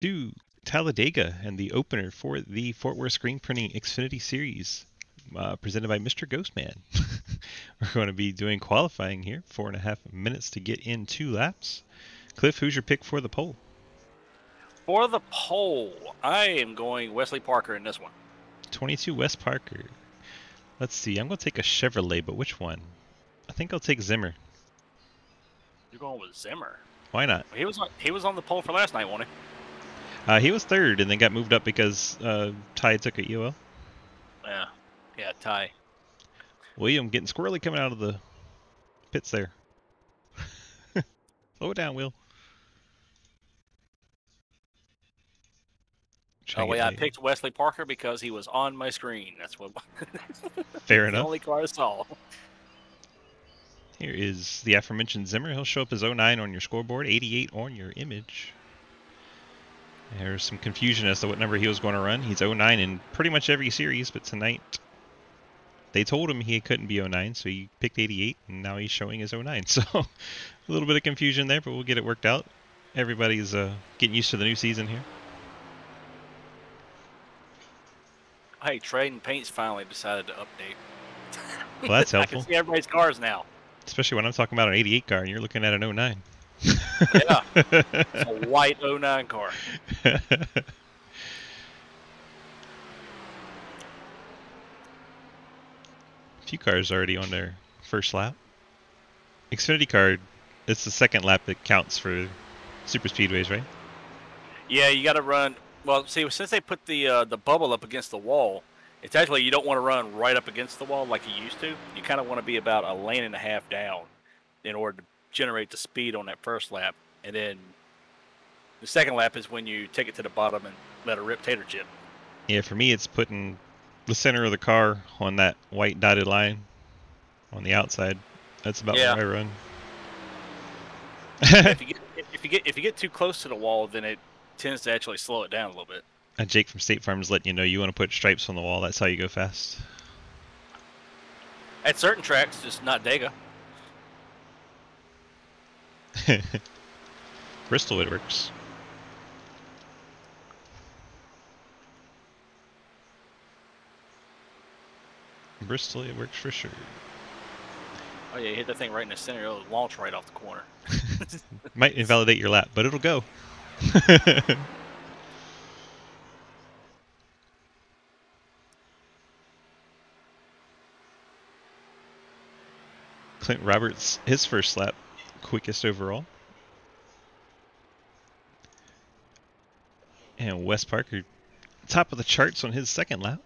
To Talladega and the opener for the Fort Worth Screen Printing Xfinity Series, presented by Mr. Ghostman. We're going to be doing qualifying here, 4.5 minutes to get in 2 laps. Cliff, who's your pick for the pole? For the pole, I am going Wesley Parker in this one. 22 Wes Parker. Let's see, I'm going to take a Chevrolet, but which one? I think I'll take Zimmer. You're going with Zimmer. Why not? He was on the pole for last night, wasn't he? He was third and then got moved up because Ty took a EOL. Yeah, Ty. William getting squirrely coming out of the pits there. Slow it down, Will. Oh wait, I picked Wesley Parker because he was on my screen. That's what. Fair enough. The only car I saw. Here is the aforementioned Zimmer. He'll show up as 09 on your scoreboard, 88 on your image. There's some confusion as to what number he was going to run. He's 09 in pretty much every series, but tonight they told him he couldn't be 09, so he picked 88, and now he's showing his 09. So a little bit of confusion there, but we'll get it worked out. Everybody's getting used to the new season here. Hey, Trading Paints finally decided to update. Well, that's helpful. I can see everybody's cars now. Especially when I'm talking about an 88 car and you're looking at an 09. Yeah, it's a white 09 car. A few cars already on their first lap. Xfinity card, it's the second lap that counts for super speedways, right? Yeah, you got to run. Well, see, since they put the bubble up against the wall, it's actually you don't want to run right up against the wall like you used to. You kind of want to be about a lane and a half down in order to generate the speed on that first lap, and then the second lap is when you take it to the bottom and let it rip tater chip. Yeah, for me, it's putting the center of the car on that white dotted line on the outside. That's about where I run. if you get too close to the wall, then it tends to actually slow it down a little bit. Jake from State Farm is letting you know you want to put stripes on the wall. That's how you go fast. At certain tracks, just not Dega. Bristol, it works. Bristol, it works for sure. Oh yeah, you hit that thing right in the center. It'll launch right off the corner. Might invalidate your lap, but it'll go. Clint Roberts, his first lap, quickest overall. And Wes Parker, top of the charts on his second lap.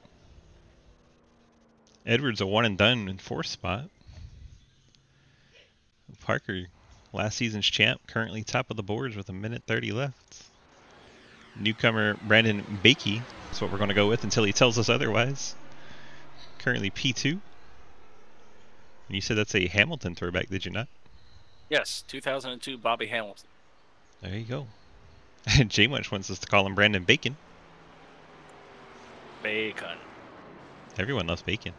Edwards a one and done in 4th spot. Parker, last season's champ, currently top of the boards with 1:30 left. Newcomer Brandon Bakey, that's what we're going to go with until he tells us otherwise. Currently P2. And you said that's a Hamilton throwback, did you not? Yes, 2002 Bobby Hamilton. There you go. J Much wants us to call him Brandon Bacon. Bacon. Everyone loves bacon.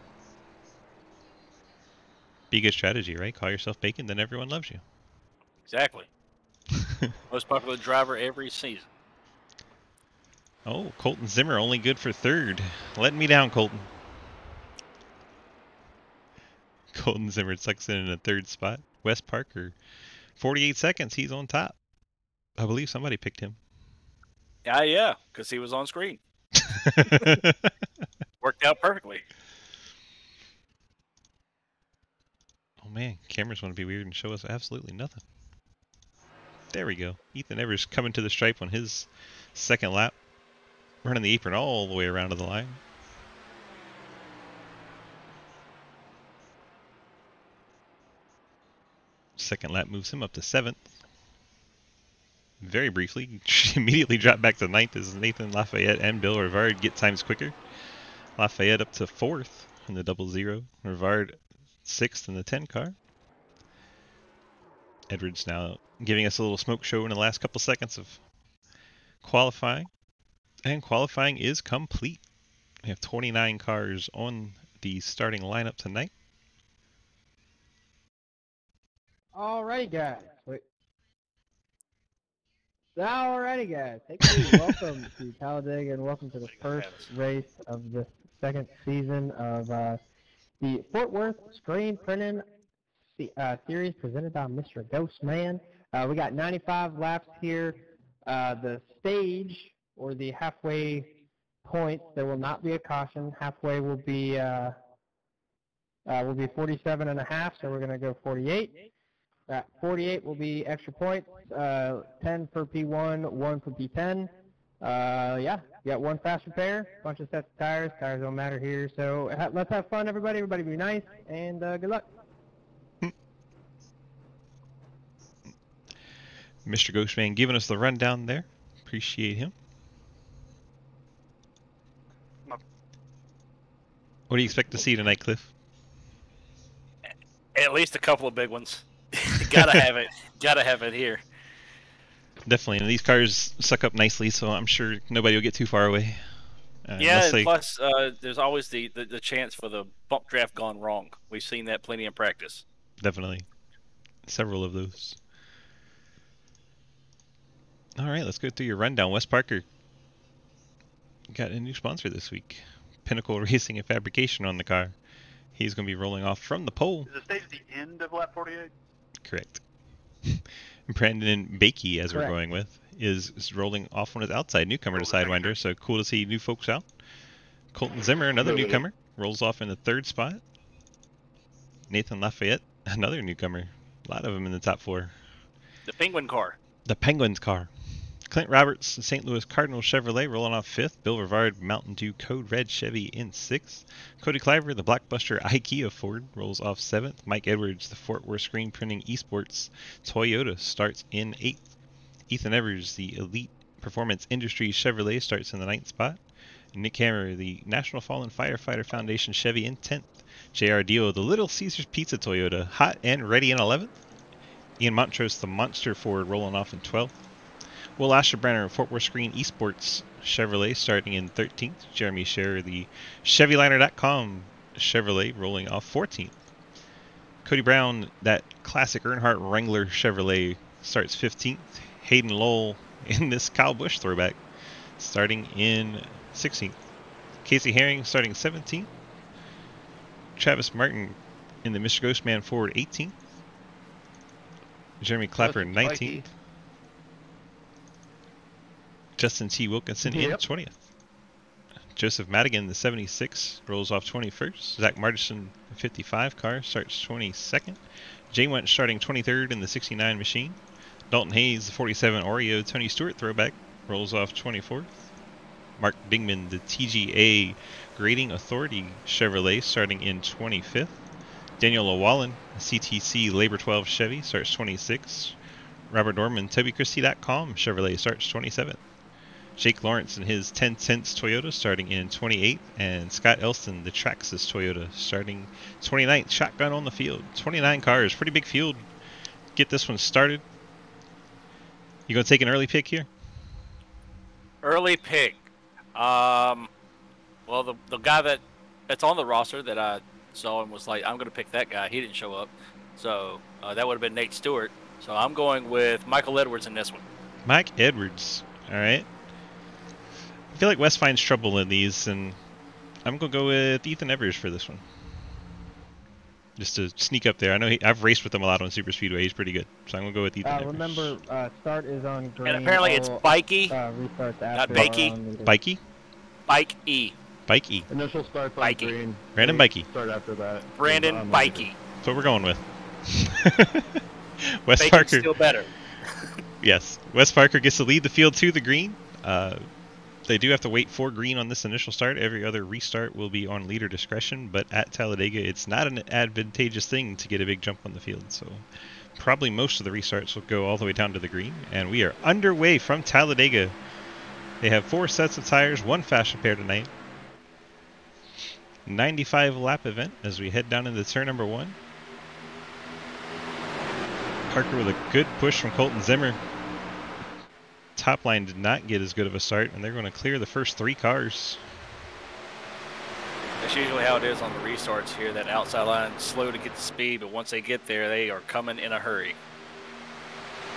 Be a good strategy, right? Call yourself Bacon, then everyone loves you. Exactly. Most popular driver every season. Oh, Colton Zimmer only good for 3rd. Letting me down, Colton. Colton Zimmer tucks in a 3rd spot. Wes Parker, 48 seconds. He's on top. I believe somebody picked him. Yeah, because he was on screen. Worked out perfectly. Oh man, cameras want to be weird and show us absolutely nothing. There we go. Ethan Evers coming to the stripe on his second lap. Running the apron all the way around to the line. Second lap moves him up to 7th. Very briefly, immediately drop back to 9th as Nathan Lafayette and Bill Rivard get times quicker. Lafayette up to 4th in the 00. Rivard 6th in the 10 car. Edwards now giving us a little smoke show in the last couple seconds of qualifying. And qualifying is complete. We have 29 cars on the starting lineup tonight. Alrighty, guys. Wait. Alrighty, guys. Hey, please, welcome to Talladega and welcome to the first race of the second season of the Fort Worth Screen Printing Series presented by Mr. Ghostman. We got 95 laps here. The stage, or the halfway point, there will not be a caution. Halfway will be 47 and a half, so we're going to go 48. 48 will be extra points, 10 for P1, 1 for P10. Yeah, you got one fast repair, bunch of sets of tires. Tires don't matter here, so let's have fun, everybody. Everybody be nice, and good luck. Mr. Ghostman giving us the rundown there. Appreciate him. What do you expect to see tonight, Cliff? At least a couple of big ones. Gotta have it. Gotta have it here. Definitely, and these cars suck up nicely, so I'm sure nobody will get too far away. Yeah, and plus there's always the chance for the bump draft gone wrong. We've seen that plenty in practice. Definitely. Several of those. All right, let's go through your rundown. Wes Parker got a new sponsor this week. Pinnacle Racing and Fabrication on the car. He's going to be rolling off from the pole. Is the stage at the end of lap 48? Correct. Brandon Bakey, as Correct. we're going with, is rolling off on his outside. Newcomer to Sidewinder, so cool to see new folks out. Colton Zimmer, another newcomer, rolls off in the third spot. Nathan Lafayette, another newcomer. A lot of them in the top four. The Penguin car. The Penguins car. Clint Roberts, St. Louis Cardinal Chevrolet, rolling off fifth. Bill Rivard, Mountain Dew Code Red Chevy in sixth. Cody Cliver, the Blockbuster IKEA Ford, rolls off seventh. Mike Edwards, the Fort Worth Screen Printing Esports Toyota, starts in eighth. Ethan Evers, the Elite Performance Industries Chevrolet, starts in the ninth spot. Nick Hammer, the National Fallen Firefighter Foundation Chevy, in 10th. J.R. Dio, the Little Caesars Pizza Toyota, hot and ready in 11th. Ian Montrose, the Monster Ford, rolling off in 12th. Will Asherbrenner, Fort Worth Screen Esports Chevrolet, starting in 13th. Jeremy Scherer, the ChevyLiner.com Chevrolet, rolling off 14th. Cody Brown, that classic Earnhardt Wrangler Chevrolet, starts 15th. Hayden Lowell in this Kyle Busch throwback, starting in 16th. Casey Herring starting 17th. Travis Martin in the Mr. Ghostman Ford 18th. Jeremy Clapper 19th. Justin T. Wilkinson in 20th. Joseph Madigan, the 76, rolls off 21st. Zach Martinson, the 55 car, starts 22nd. Jay Wentz starting 23rd in the 69 machine. Dalton Hayes, the 47 Oreo Tony Stewart throwback, rolls off 24th. Mark Dingman, the TGA Grading Authority Chevrolet, starting in 25th. Daniel O'Wallen, CTC Labor 12 Chevy, starts 26th. Robert Dorman, TobyChristie.com Chevrolet, starts 27th. Jake Lawrence in his 10 Cents Toyota, starting in 28th. And Scott Elston, the Traxxas Toyota, starting 29th. Shotgun on the field. 29 cars, pretty big field. Get this one started. You gonna take an early pick here? Early pick. Well, the guy that's on the roster that I saw and was like, I'm going to pick that guy. He didn't show up. So that would have been Nate Stewart. So I'm going with Michael Edwards in this one. Mike Edwards. All right. I feel like Wes finds trouble in these, and I'm going to go with Ethan Evers for this one. Just to sneak up there. I know I've raced with him a lot on Super Speedway. He's pretty good. So I'm going to go with Ethan Evers. Remember, start is on green. And apparently it's Bikey. Restarts Not after. Bakey. Bikey? Bike E. Bike E. Initial starts on Bikey. green. Brandon Bikey. Start after that. Brandon Bikey. That's what we're going with. Wes Bacon's Parker. still better. Yes. Wes Parker gets to lead the field to the green. They do have to wait for green on this initial start. Every other restart will be on leader discretion, but at Talladega, it's not an advantageous thing to get a big jump on the field. So probably most of the restarts will go all the way down to the green. And we are underway from Talladega. They have 4 sets of tires, 1 fast repair tonight. 95 lap event as we head down into turn number 1. Parker with a good push from Colton Zimmer. Top line did not get as good of a start, and they're going to clear the first 3 cars. That's usually how it is on the restarts here. That outside line slow to get the speed, but once they get there, they are coming in a hurry.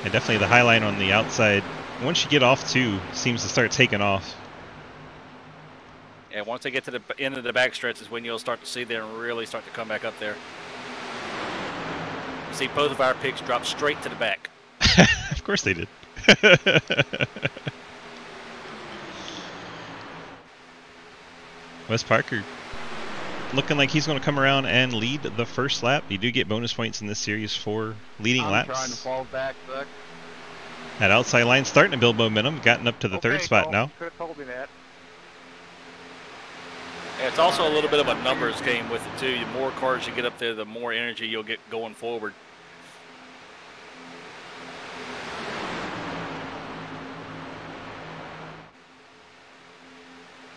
And definitely the high line on the outside once you get off 2, seems to start taking off. Yeah, once they get to the end of the backstretch is when you'll start to see them really start to come back up there. See, both of our picks drop straight to the back. Of course they did. Wes Parker looking like he's going to come around and lead the first lap. You do get bonus points in this series for leading laps. I'm trying to fall back, Buck. That outside line starting to build momentum, gotten up to the third spot now. You could have told me that. Yeah, it's also a little bit of a numbers game with it too. The more cars you get up there, the more energy you'll get going forward.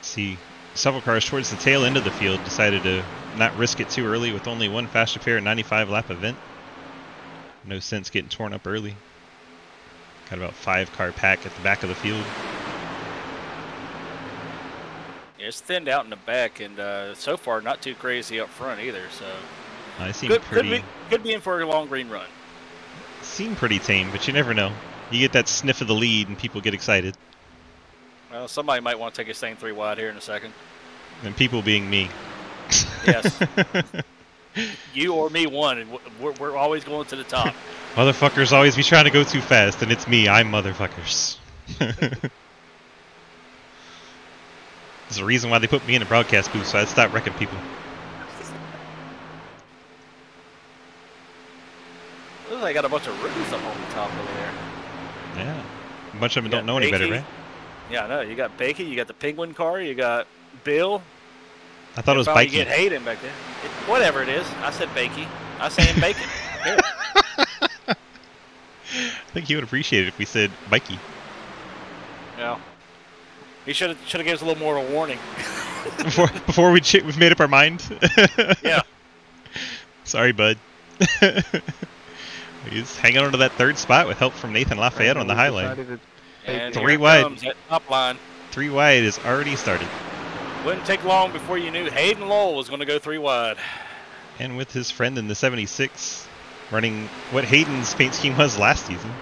See, several cars towards the tail end of the field decided to not risk it too early with only one fast repair 95 lap event. No sense getting torn up early. Got about 5-car pack at the back of the field. Yeah, it's thinned out in the back, and so far not too crazy up front either. So I seem pretty. Could be in for a long green run. Seem pretty tame, but you never know. You get that sniff of the lead, and people get excited. Well, somebody might want to take his thing 3 wide here in a second. And people being me. Yes. You or me won, and we're always going to the top. Motherfuckers always be trying to go too fast, and it's me. I'm motherfuckers. There's a reason why they put me in a broadcast booth, so I'd stop wrecking people. Looks like I got a bunch of rookies up on the top over there. Yeah. A bunch of them don't know any better, right? Yeah, I know. You got Bakey, you got the Penguin car, you got Bill. I thought it was Bikey. Bikey. You get Hayden back there. Whatever it is. I said Bakey. I saying Bacon. Here. I think he would appreciate it if we said Bikey. Yeah. He should have given us a little more of a warning. before we've made up our mind. Yeah. Sorry, bud. He's hanging on to that third spot with help from Nathan Lafayette on the high line. And 3 wide. Comes that top line. 3 wide is already started. Wouldn't take long before you knew Hayden Lowell was going to go 3 wide. And with his friend in the 76, running what Hayden's paint scheme was last season,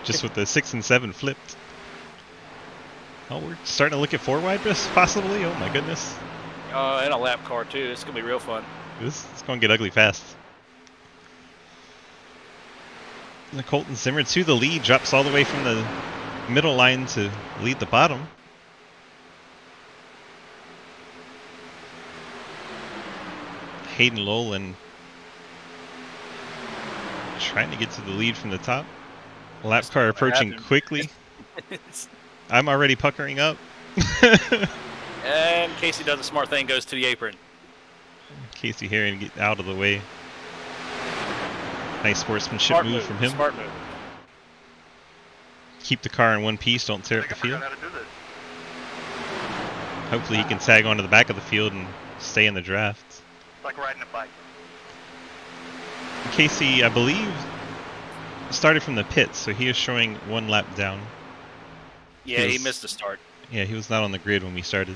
just with the 6 and 7 flipped. Oh, we're starting to look at 4 wide possibly. Oh my goodness. And a lap car too. It's going to be real fun. It's going to get ugly fast. And Colton Zimmer to the lead, drops all the way from the middle line to lead the bottom. Hayden Lowell trying to get to the lead from the top. Lap car approaching quickly. I'm already puckering up. And Casey does a smart thing, goes to the apron. Casey Herring get out of the way. Nice sportsmanship Smart move from him. Smart move. Keep the car in one piece, don't tear up the field. How to do this. Hopefully he can tag onto the back of the field and stay in the draft. It's like riding a bike. Casey, I believe, started from the pits, so he is showing 1 lap down. Yeah, he missed the start. Yeah, he was not on the grid when we started.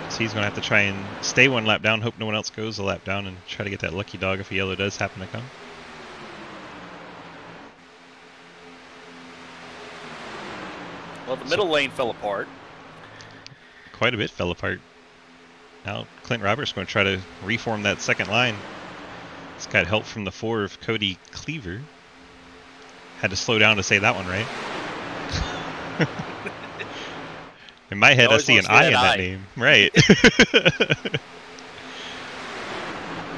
So he's going to have to try and stay 1 lap down, hope no one else goes a lap down, and try to get that lucky dog if a yellow does happen to come. Well, the middle lane fell apart. Quite a bit fell apart. Now Clint Roberts going to try to reform that second line. He's got help from the 4 of Cody Cleaver. Had to slow down to say that one right. In my head, I see an I in that name. Right.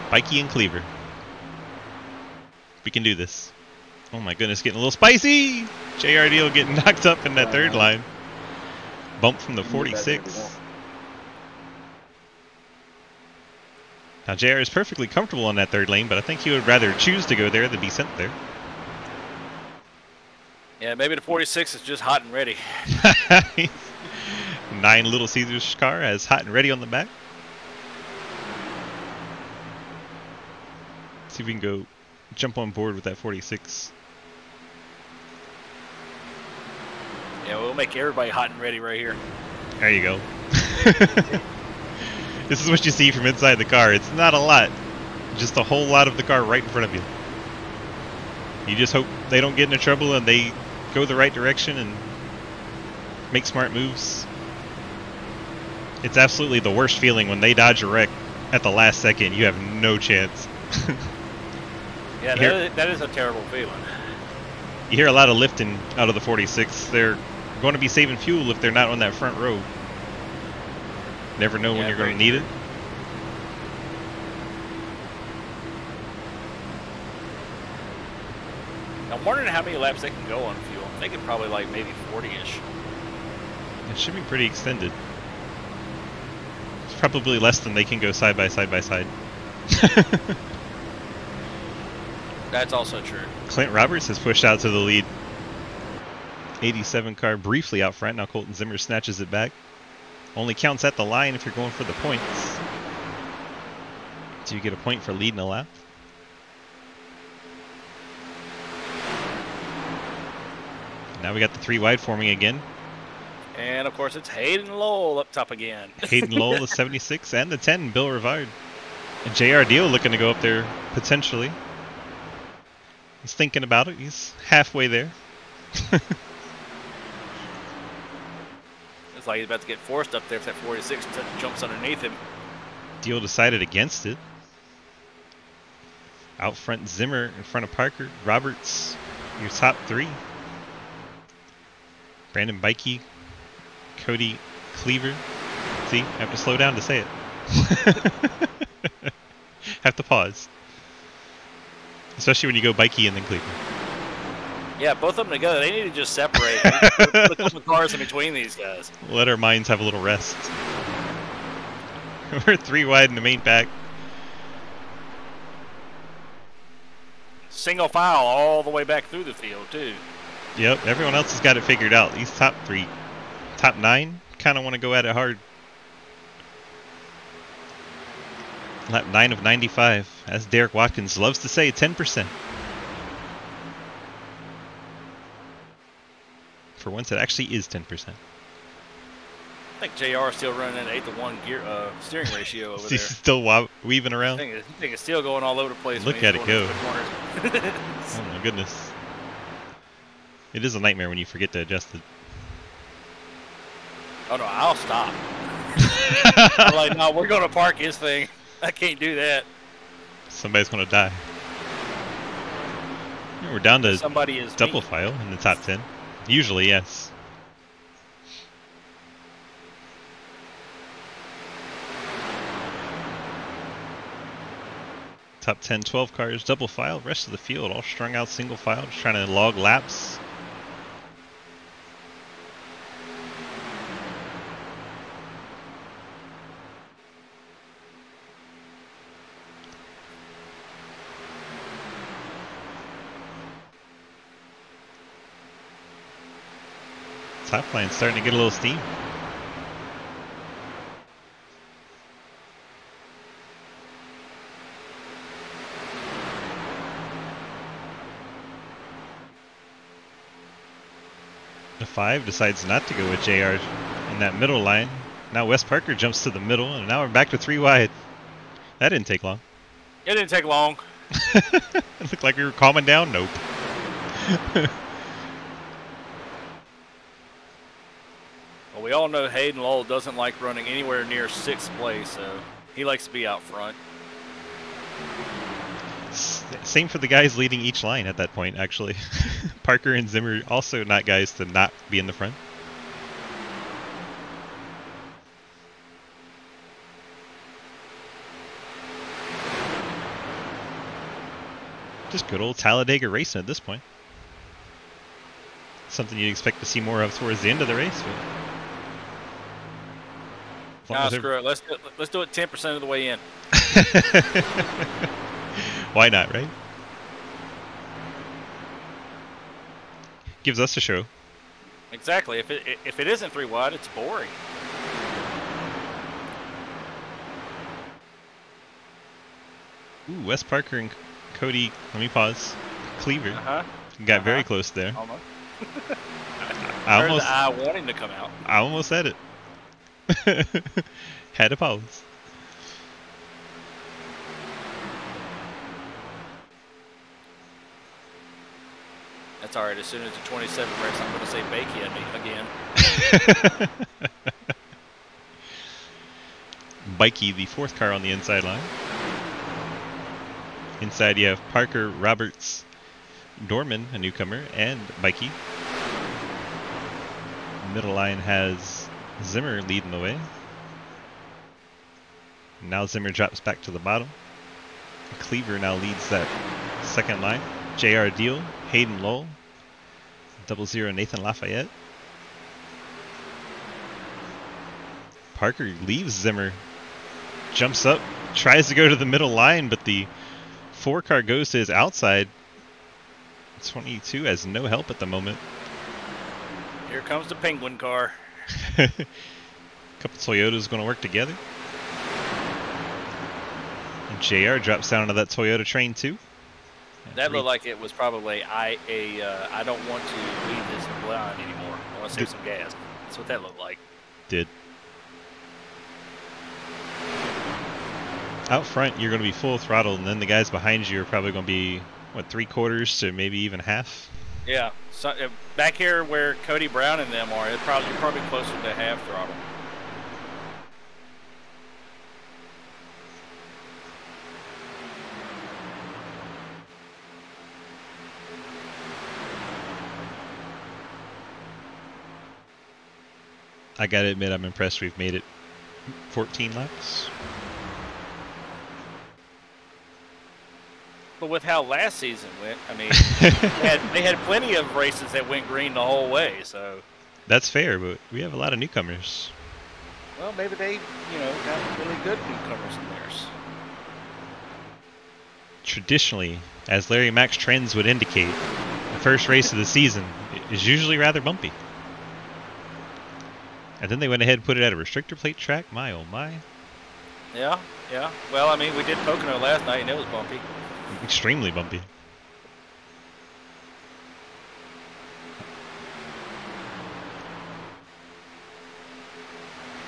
Bikey and Cleaver. We can do this. Oh my goodness, getting a little spicy! JR Deal getting knocked up in that third line. Bump from the 46. Now JR is perfectly comfortable on that third lane, but I think he would rather choose to go there than be sent there. Yeah, maybe the 46 is just hot and ready. 9 Little Caesars car has hot and ready on the back. See if we can go jump on board with that 46. Yeah, we'll make everybody hot and ready right here. There you go. This is what you see from inside the car. It's not a lot. Just a whole lot of the car right in front of you. You just hope they don't get into trouble and they go the right direction and make smart moves. It's absolutely the worst feeling when they dodge a wreck at the last second. You have no chance. Yeah, that is a terrible feeling. You hear a lot of lifting out of the 46. They're going to be saving fuel if they're not on that front row. Never know when you're going to need it. I'm wondering how many laps they can go on fuel. I'm thinking probably like maybe 40-ish. It should be pretty extended. It's probably less than they can go side by side by side. That's also true. Clint Roberts has pushed out to the lead. 87 car briefly out front. Now Colton Zimmer snatches it back. Only counts at the line if you're going for the points. Do you get a point for leading a lap? Now we got the 3 wide forming again. And of course it's Hayden Lowell up top again. Hayden Lowell, the 76, and the 10, Bill Rivard. And JR Deal looking to go up there potentially. He's thinking about it. He's halfway there. It's like he's about to get forced up there if that 46 jumps underneath him. Deal decided against it. Out front, Zimmer in front of Parker. Roberts, your top 3. Brandon Bikey, Cody Cleaver. See, I have to slow down to say it. Have to pause. Especially when you go Bikey and then Cleaver. Yeah, both of them together, they need to just separate. Put a couple cars in between these guys. Let our minds have a little rest. We're 3 wide in the main pack. Single file all the way back through the field, too. Yep, everyone else has got it figured out. These top 3, top 9, kind of want to go at it hard. Lap 9 of 95. As Derek Watkins loves to say, 10%. For once, it actually is 10%. I think JR is still running an 8-to-1 gear steering ratio over there. He's still weaving around. I think it's still going all over the place. Look at it go. Oh my goodness. It is a nightmare when you forget to adjust it. Oh no, I'll stop. I'm like, no, we're going to park his thing. I can't do that. Somebody's going to die. Yeah, we're down to Somebody is double me. file in the top 10. Usually, yes. Top 10, 12 cars, double file. Rest of the field all strung out single file, just trying to log laps. Top line starting to get a little steam. The 5 decides not to go with JR in that middle line. Now Wes Parker jumps to the middle, and now we're back to 3 wide. That didn't take long. It didn't take long. It looked like we were calming down. Nope. Well, we all know Hayden Lowell doesn't like running anywhere near 6th place, so he likes to be out front. Same for the guys leading each line at that point, actually. Parker and Zimmer also not guys to not be in the front. Just good old Talladega racing at this point. Something you'd expect to see more of towards the end of the race. Nah, screw it. Let's do it 10% of the way in. Why not, right? Gives us a show. Exactly. If it isn't 3 wide, it's boring. Ooh, Wes Parker and Cody, let me pause. Cleaver. Got very close there. Almost. I almost, I want him to come out. I almost said it. Had to pause. That's all right. As soon as the 27 breaks, I'm going to say Bakey at me again. Bikey, the fourth car on the inside line. Inside you have Parker, Roberts, Dorman, a newcomer, and Bikey. Middle line has Zimmer leading the way. Now Zimmer drops back to the bottom. Cleaver now leads that second line. JR Deal, Hayden Lowell, 00 Nathan Lafayette. Parker leaves Zimmer, jumps up, tries to go to the middle line, but the 4 car goes to his outside. 22 has no help at the moment. Here comes the Penguin car. Couple Toyotas going to work together. And JR drops down to that Toyota train too. That looked like it was probably I don't want to leave this line anymore. I want to save some gas. That's what that looked like. Did. Out front, you're going to be full throttle, and then the guys behind you are probably going to be, what, 3/4 to maybe even half? Yeah. So, back here where Cody Brown and them are, you're probably closer to half throttle. I gotta admit, I'm impressed we've made it 14 laps. But with how last season went, I mean, they had plenty of races that went green the whole way. So That's fair, but we have a lot of newcomers. well, maybe they, got really good newcomers in theirs. Traditionally, as Larry Mack's trends would indicate, the first race of the season is usually rather bumpy. And then they went ahead and put it at a restrictor plate track. My oh my. Yeah, yeah. Well, I mean, we did Pocono last night, and it was bumpy. Extremely bumpy.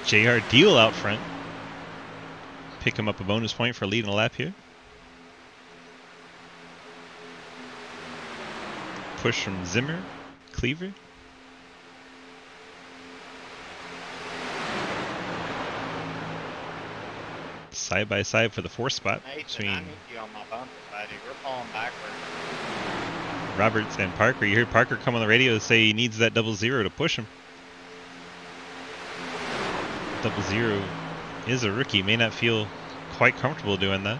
JR Deal out front. Pick him up a bonus point for leading a lap here. Push from Zimmer, Cleaver. Side by side for the 4th spot between you on my bumper, buddy. We're pulling backward. Roberts and Parker. You heard Parker come on the radio say he needs that 00 to push him. 00 is a rookie, may not feel quite comfortable doing that.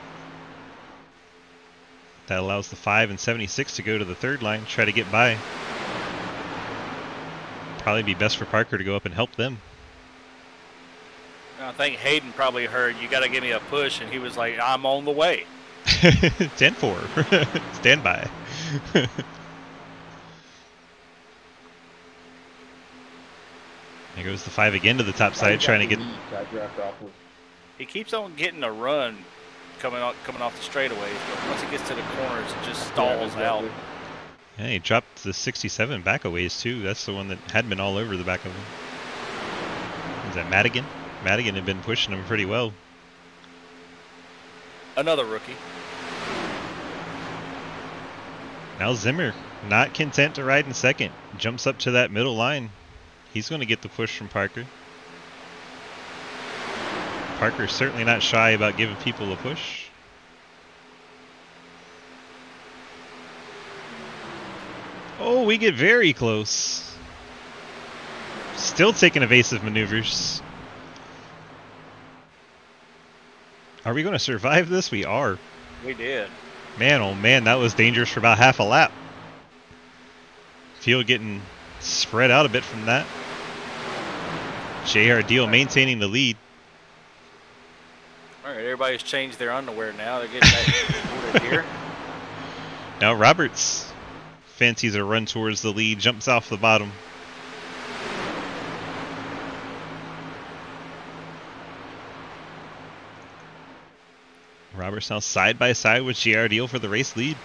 That allows the 5 and 76 to go to the 3rd line, try to get by. Probably be best for Parker to go up and help them. I think Hayden probably heard, you got to give me a push, and he was like, I'm on the way. 10-4. Stand by. There goes the 5 again to the top side, trying to get... He keeps on getting a run coming off the straightaways, but once he gets to the corners, it just stalls out. Yeah, he dropped the 67 back a ways too. That's the one that had been all over the back of him. Is that Madigan? Madigan had been pushing him pretty well. Another rookie. Now Zimmer, not content to ride in second, jumps up to that middle line. He's going to get the push from Parker. Parker's certainly not shy about giving people a push. Oh, we get very close. Still taking evasive maneuvers. Are we going to survive this? We are. We did. Man, oh man, that was dangerous for about half a lap. Field getting spread out a bit from that. JR Deal maintaining the lead. All right, everybody's changed their underwear now. They're getting back here. Now Roberts fancies a run towards the lead, jumps off the bottom. Roberts now side by side with JR Deal for the race lead.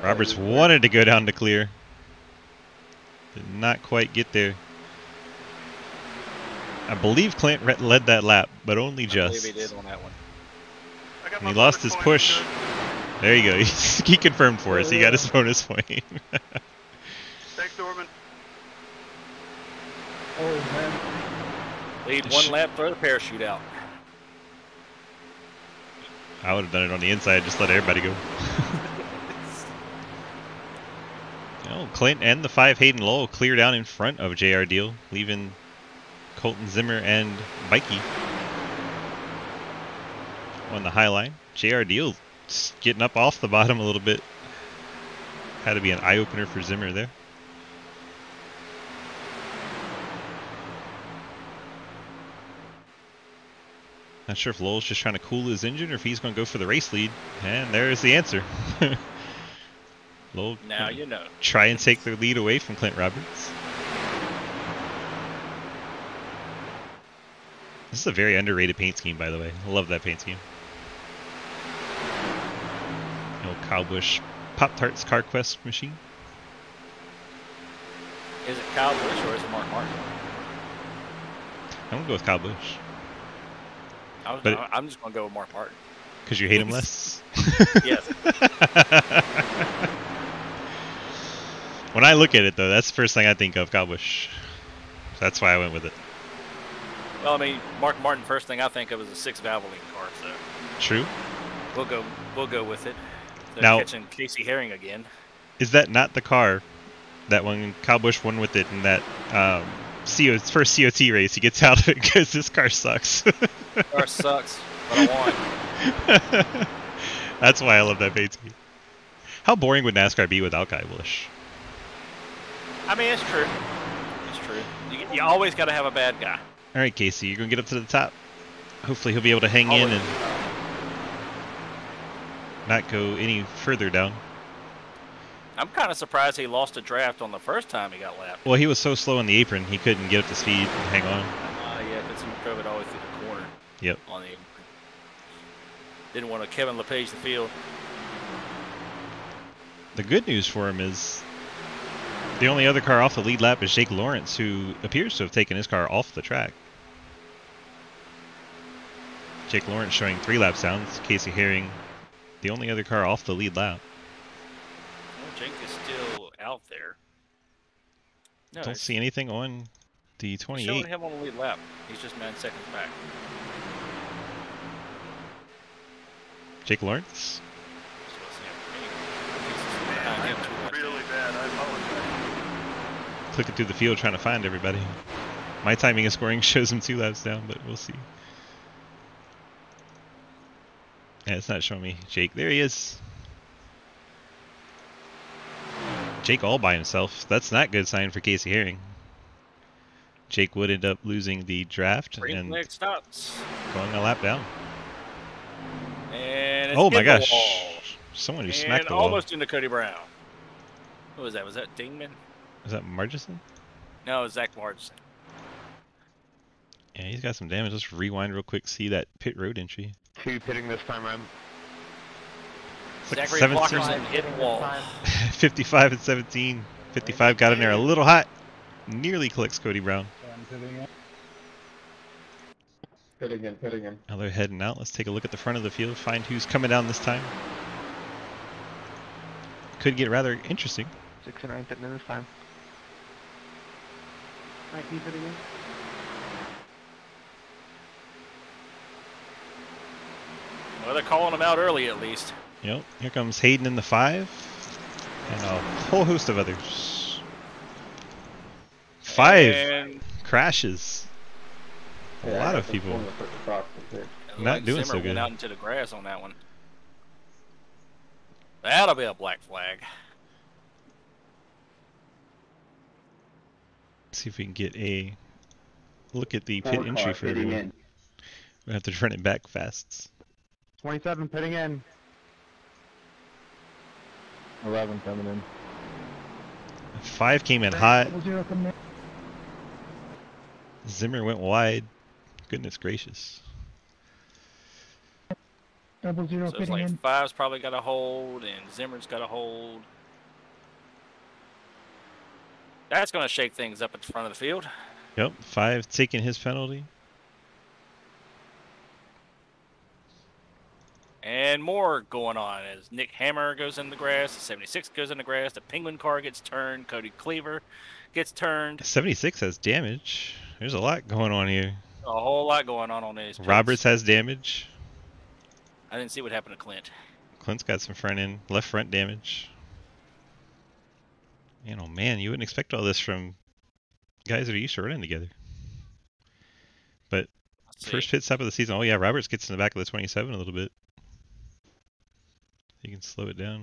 Roberts wanted to go down to clear. not quite get there. I believe Clint led that lap, but only I just. believe he did on that one. And he lost his push. There you go. He confirmed for us. He got his bonus point. Thanks, Dorman. Oh, man. Lead one lap, throw the parachute out. I would have done it on the inside, just let everybody go. Oh, Clint and the 5 Hayden Lowell clear down in front of JR Deal, leaving Colton Zimmer and Mikey on the high line. JR Deal getting up off the bottom a little bit. Had to be an eye-opener for Zimmer there. Not sure if Lowell's just trying to cool his engine or if he's going to go for the race lead. And there's the answer. Lowell Now you know. try and take their lead away from Clint Roberts. This is a very underrated paint scheme, by the way. I love that paint scheme. The old Kyle Busch Pop-Tarts Car Quest machine. Is it Kyle Busch or is it Mark Martin? I'm going to go with Kyle Busch. I'm just going to go with Mark Martin. Because you hate him less? Yes. When I look at it, though, that's the first thing I think of, Kyle Busch. That's why I went with it. Well, I mean, Mark Martin, first thing I think of is a 6 Valvoline car, so True. we'll go with it. They're Now- catching Casey Herring again. Is that not the car that when Kyle Busch won with it in that first COT race, he gets out of it because this car sucks? Car sucks, but I won. That's why I love that paint scheme. How boring would NASCAR be without Kyle Busch? I mean, it's true. It's true. You always got to have a bad guy. All right, Casey, you're going to get up to the top. Hopefully he'll be able to hang in and not go any further down. I'm kind of surprised he lost a draft on the first time he got lapped. Well, he was so slow in the apron, he couldn't get up to speed and hang on. Yeah, because he drove it all the way through the corner. Yep. On the apron. Didn't want to Kevin LePage the field. The good news for him is the only other car off the lead lap is Jake Lawrence, who appears to have taken his car off the track. Jake Lawrence showing 3 laps down. It's Casey Herring, the only other car off the lead lap. Well, Jake is still out there. No, Don't see anything on the it's 28. showing him on the lead lap. He's just 9 seconds back. Jake Lawrence? Really bad. I apologize. Clicking through the field trying to find everybody. My timing of scoring shows him 2 laps down, but we'll see. Yeah, it's not showing me Jake. There he is. Jake all by himself. That's not a good sign for Casey Herring. Jake would end up losing the draft and Green stops. going a lap down. And it's Oh my in the gosh. wall. Someone who And smacked the wall. almost into Cody Brown. Who was that? Was that Dingman? Is that Margison? No, it was Zach Margison. Yeah, he's got some damage. Let's rewind real quick, see that pit road entry. 2 pitting this time around. It's like Zachary 17. Blockerson hit wall. 55 and 17. 55 got in there a little hot. Nearly collects Cody Brown. Pitting in. Now they're heading out. Let's take a look at the front of the field, find who's coming down this time. Could get rather interesting. 6 and 9 pitting in this time. Might keep it again. Well, they're calling him out early at least. Yep. Here comes Hayden in the 5. And a whole host of others. 5 And crashes. A lot of people. Not doing so Zimmer good. went out into the grass on that one. That'll be a black flag. See if we can get a look at the pit entry for everyone. We'll have to run it back fast. 27 pitting in. 11 coming in. 5 came in hot. Zimmer went wide. Goodness gracious. So it's like 5's probably got a hold, and Zimmer's got a hold. That's going to shake things up at the front of the field. Yep, 5 taking his penalty. And more going on as Nick Hammer goes in the grass. The 76 goes in the grass. The Penguin car gets turned. Cody Cleaver gets turned. 76 has damage. There's a lot going on here. A whole lot going on these pits. Roberts has damage. I didn't see what happened to Clint. Clint's got some left front damage. Man, oh man, you wouldn't expect all this from guys that are used to running together. But first pit stop of the season. Oh yeah, Roberts gets in the back of the 27 a little bit. You can slow it down.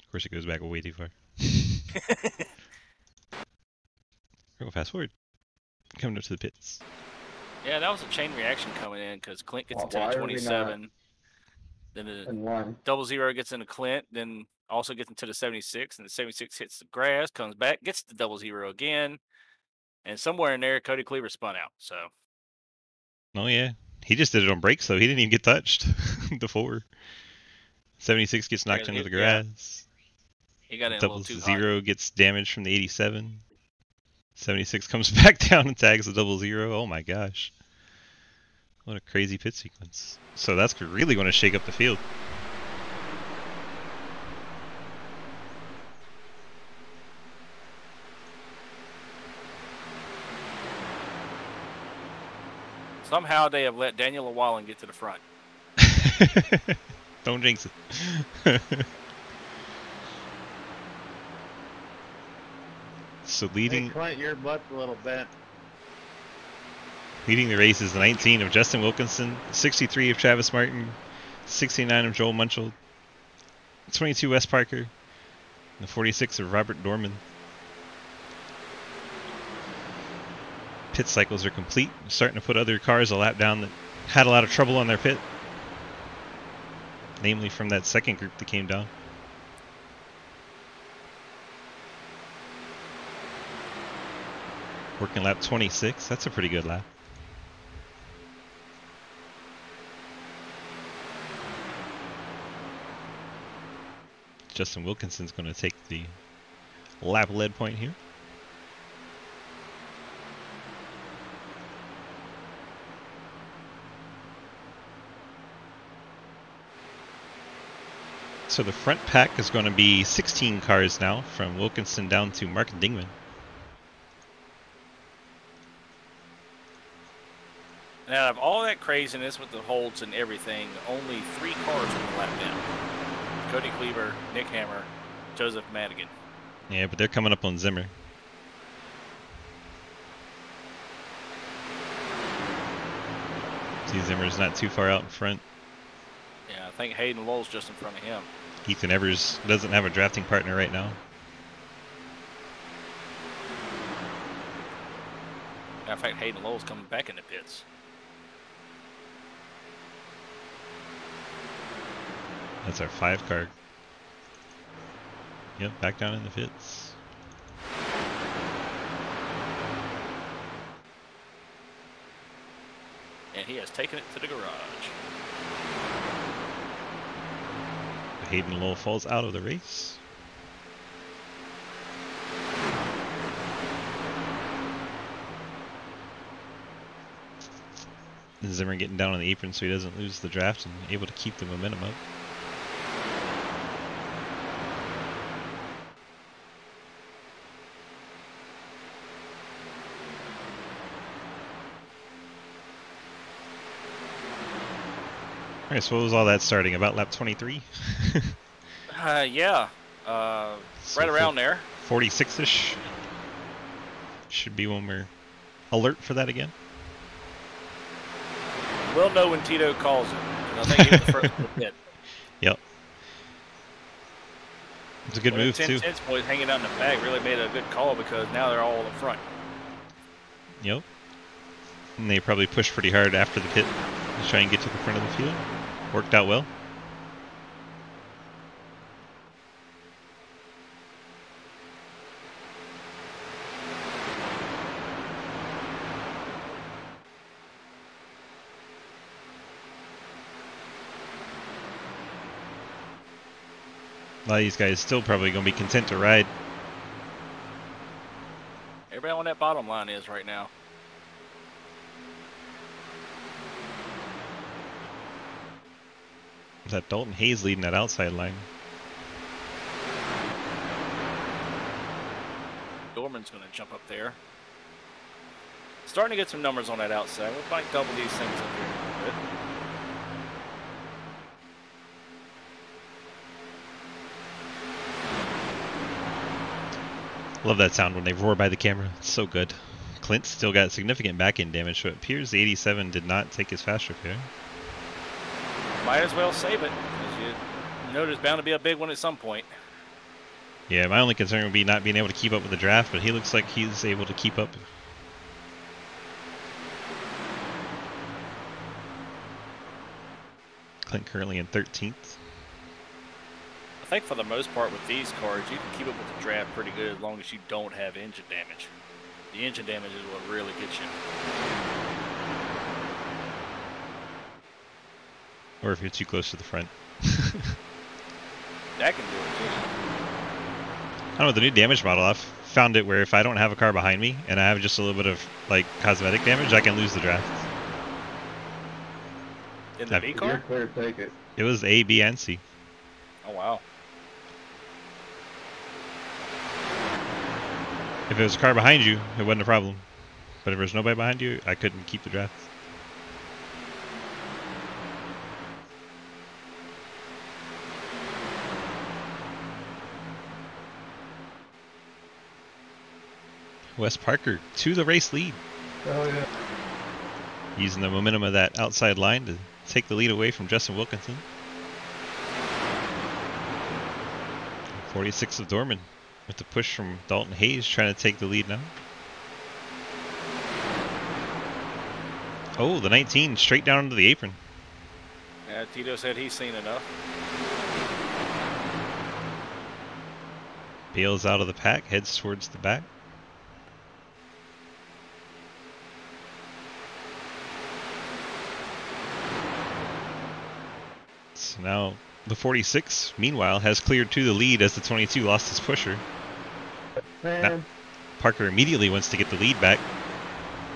Of course, it goes back way too far. Go fast forward. Coming up to the pits. Yeah, that was a chain reaction coming in because Clint gets into the 27. Then the 00 gets into Clint, then also gets into the 76, and the 76 hits the grass, comes back, gets the 00 again, and somewhere in there, Cody Cleaver spun out. So. Oh yeah, he just did it on brakes though. He didn't even get touched before. 76 gets knocked into the grass. He got in a little too hot. 00 gets damaged from the 87. 76 comes back down and tags the 00. Oh my gosh. What a crazy pit sequence. So that's really going to shake up the field. Somehow they have let Daniel Llewellyn get to the front. Don't jinx it. So leading... Hey, Clint, your butt's a little bent. Leading the race is the 19 of Justin Wilkinson, 63 of Travis Martin, 69 of Joel Munchel, 22 Wes Parker, and the 46 of Robert Dorman. Pit cycles are complete. Starting to put other cars a lap down that had a lot of trouble on their pit. Namely from that second group that came down. Working lap 26. That's a pretty good lap. Justin Wilkinson's going to take the lap lead point here. So the front pack is going to be 16 cars now, from Wilkinson down to Mark Dingman. And out of all that craziness with the holds and everything, only 3 cars on the lap down. Cody Cleaver, Nick Hammer, Joseph Madigan. Yeah, but they're coming up on Zimmer. See, Zimmer's not too far out in front. Yeah, I think Hayden Lowell's just in front of him. Ethan Evers doesn't have a drafting partner right now. Matter of fact, Hayden Lowell's coming back in the pits. That's our 5 car. Yep, back down in the pits. And he has taken it to the garage. Hayden Lowell falls out of the race. Zimmer getting down on the apron so he doesn't lose the draft and able to keep the momentum up. Alright, so what was all that starting? About lap 23? Yeah. So right around there. 46-ish. Should be when we're alert for that again. We'll know when Tito calls it. I think he was the first to hit. Yep. It's a good move, the 10 too. Tenths boys hanging out in the back really made a good call because now they're all in front. Yep. And they probably pushed pretty hard after the pit to try and get to the front of the field. Worked out well. A lot of these guys still probably going to be content to ride. Everybody on that bottom line is right now. Is that Dalton Hayes leading that outside line? Dorman's going to jump up there. Starting to get some numbers on that outside. We might double these things up here a little bit. Love that sound when they roar by the camera. It's so good. Clint still got significant back end damage, so it appears the 87 did not take his fast repair. Might as well save it, because you know there's bound to be a big one at some point. Yeah, my only concern would be not being able to keep up with the draft, but he looks like he's able to keep up. Clint currently in 13th. I think for the most part with these cars, you can keep up with the draft pretty good as long as you don't have engine damage. The engine damage is what really gets you. Or if you're too close to the front. That can do it too. I don't know, the new damage model, I've found it where if I don't have a car behind me and I have just a little bit of like cosmetic damage, I can lose the draft. In the B car? You're clear, take it. It was A, B, and C. Oh wow. If it was a car behind you, it wasn't a problem. But if there was nobody behind you, I couldn't keep the draft. Wes Parker to the race lead. Oh yeah. Using the momentum of that outside line to take the lead away from Justin Wilkinson. 46 of Dorman with the push from Dalton Hayes trying to take the lead now. Oh, the 19 straight down into the apron. Yeah, Tito said he's seen enough. Bails out of the pack, heads towards the back. So now the 46, meanwhile, has cleared to the lead as the 22 lost his pusher. Now, Parker immediately wants to get the lead back.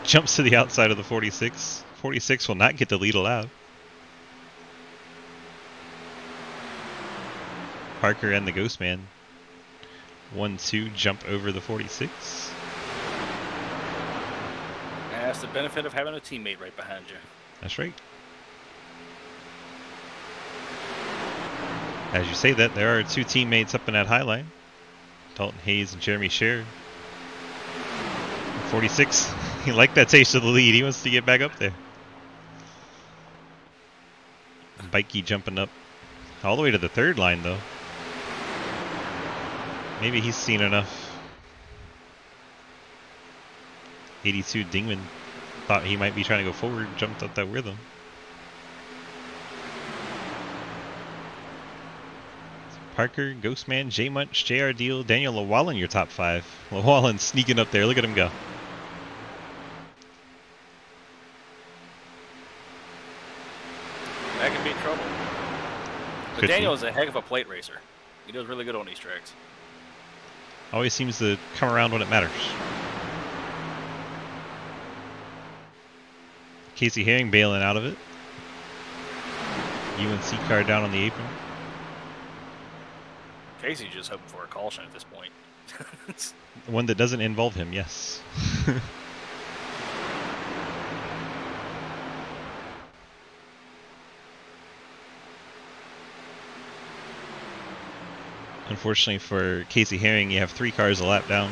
Jumps to the outside of the 46. 46 will not get the lead allowed. Parker and the Ghost Man 1-2 jump over the 46. That's the benefit of having a teammate right behind you. That's right. As you say that, there are two teammates up in that high line. Dalton Hayes and Jeremy Scher. 46, he liked that taste of the lead. He wants to get back up there. Bikey jumping up all the way to the third line, though. Maybe he's seen enough. 82 Dingman thought he might be trying to go forward, jumped up that rhythm. Parker, Ghostman, J Munch, JR Deal, Daniel Llewellyn, your top five. Llewellyn sneaking up there. Look at him go. That can be trouble. But Could Daniel be. is a heck of a plate racer. He does really good on these tracks. Always seems to come around when it matters. Casey Herring bailing out of it. UNC car down on the apron. Casey's just hoping for a caution at this point. One that doesn't involve him, yes. Unfortunately for Casey Herring, you have 3 cars a lap down.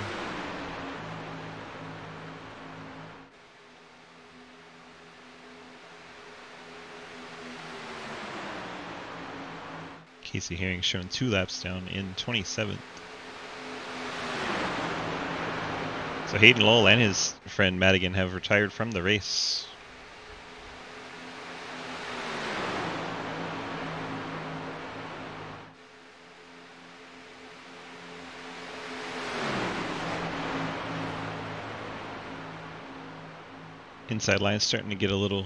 Casey Herring shown 2 laps down in 27th. So Hayden Lowell and his friend Madigan have retired from the race. Inside line starting to get a little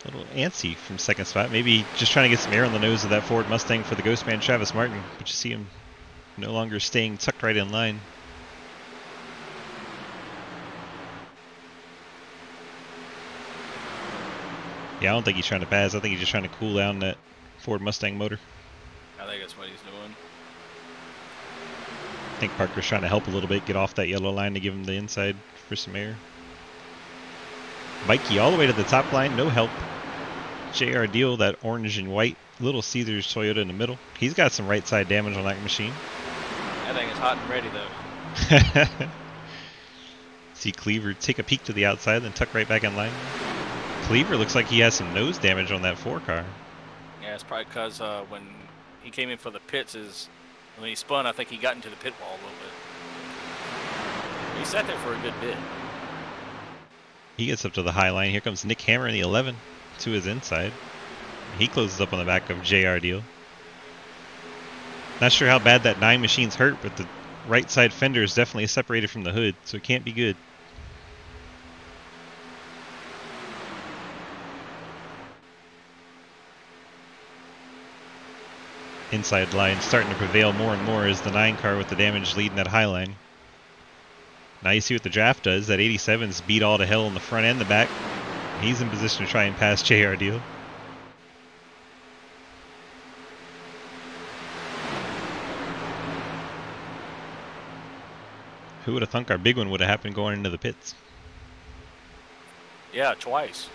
A little antsy from second spot. Maybe just trying to get some air on the nose of that Ford Mustang for the Ghost Man Travis Martin. But you see him no longer staying tucked right in line. Yeah, I don't think he's trying to pass. I think he's just trying to cool down that Ford Mustang motor. I think that's what he's doing. I think Parker's trying to help a little bit, get off that yellow line to give him the inside for some air. Mikey all the way to the top line, no help. JR Deal, that orange and white Little Caesars Toyota in the middle. He's got some right side damage on that machine. That thing is hot and ready though. See Cleaver take a peek to the outside, then tuck right back in line. Cleaver looks like he has some nose damage on that 4 car. Yeah, it's probably because when he came in for the pits, when he spun, I think he got into the pit wall a little bit. He sat there for a good bit. He gets up to the high line. Here comes Nick Hammer in the 11 to his inside. He closes up on the back of JR Deal. Not sure how bad that 9 machine's hurt, but the right side fender is definitely separated from the hood, so it can't be good. Inside line starting to prevail more and more as the 9 car with the damage leading that high line. Now you see what the draft does. That 87's beat all to hell in the front and the back. He's in position to try and pass JR Deal. Who would have thunk our big one would have happened going into the pits? Yeah, twice.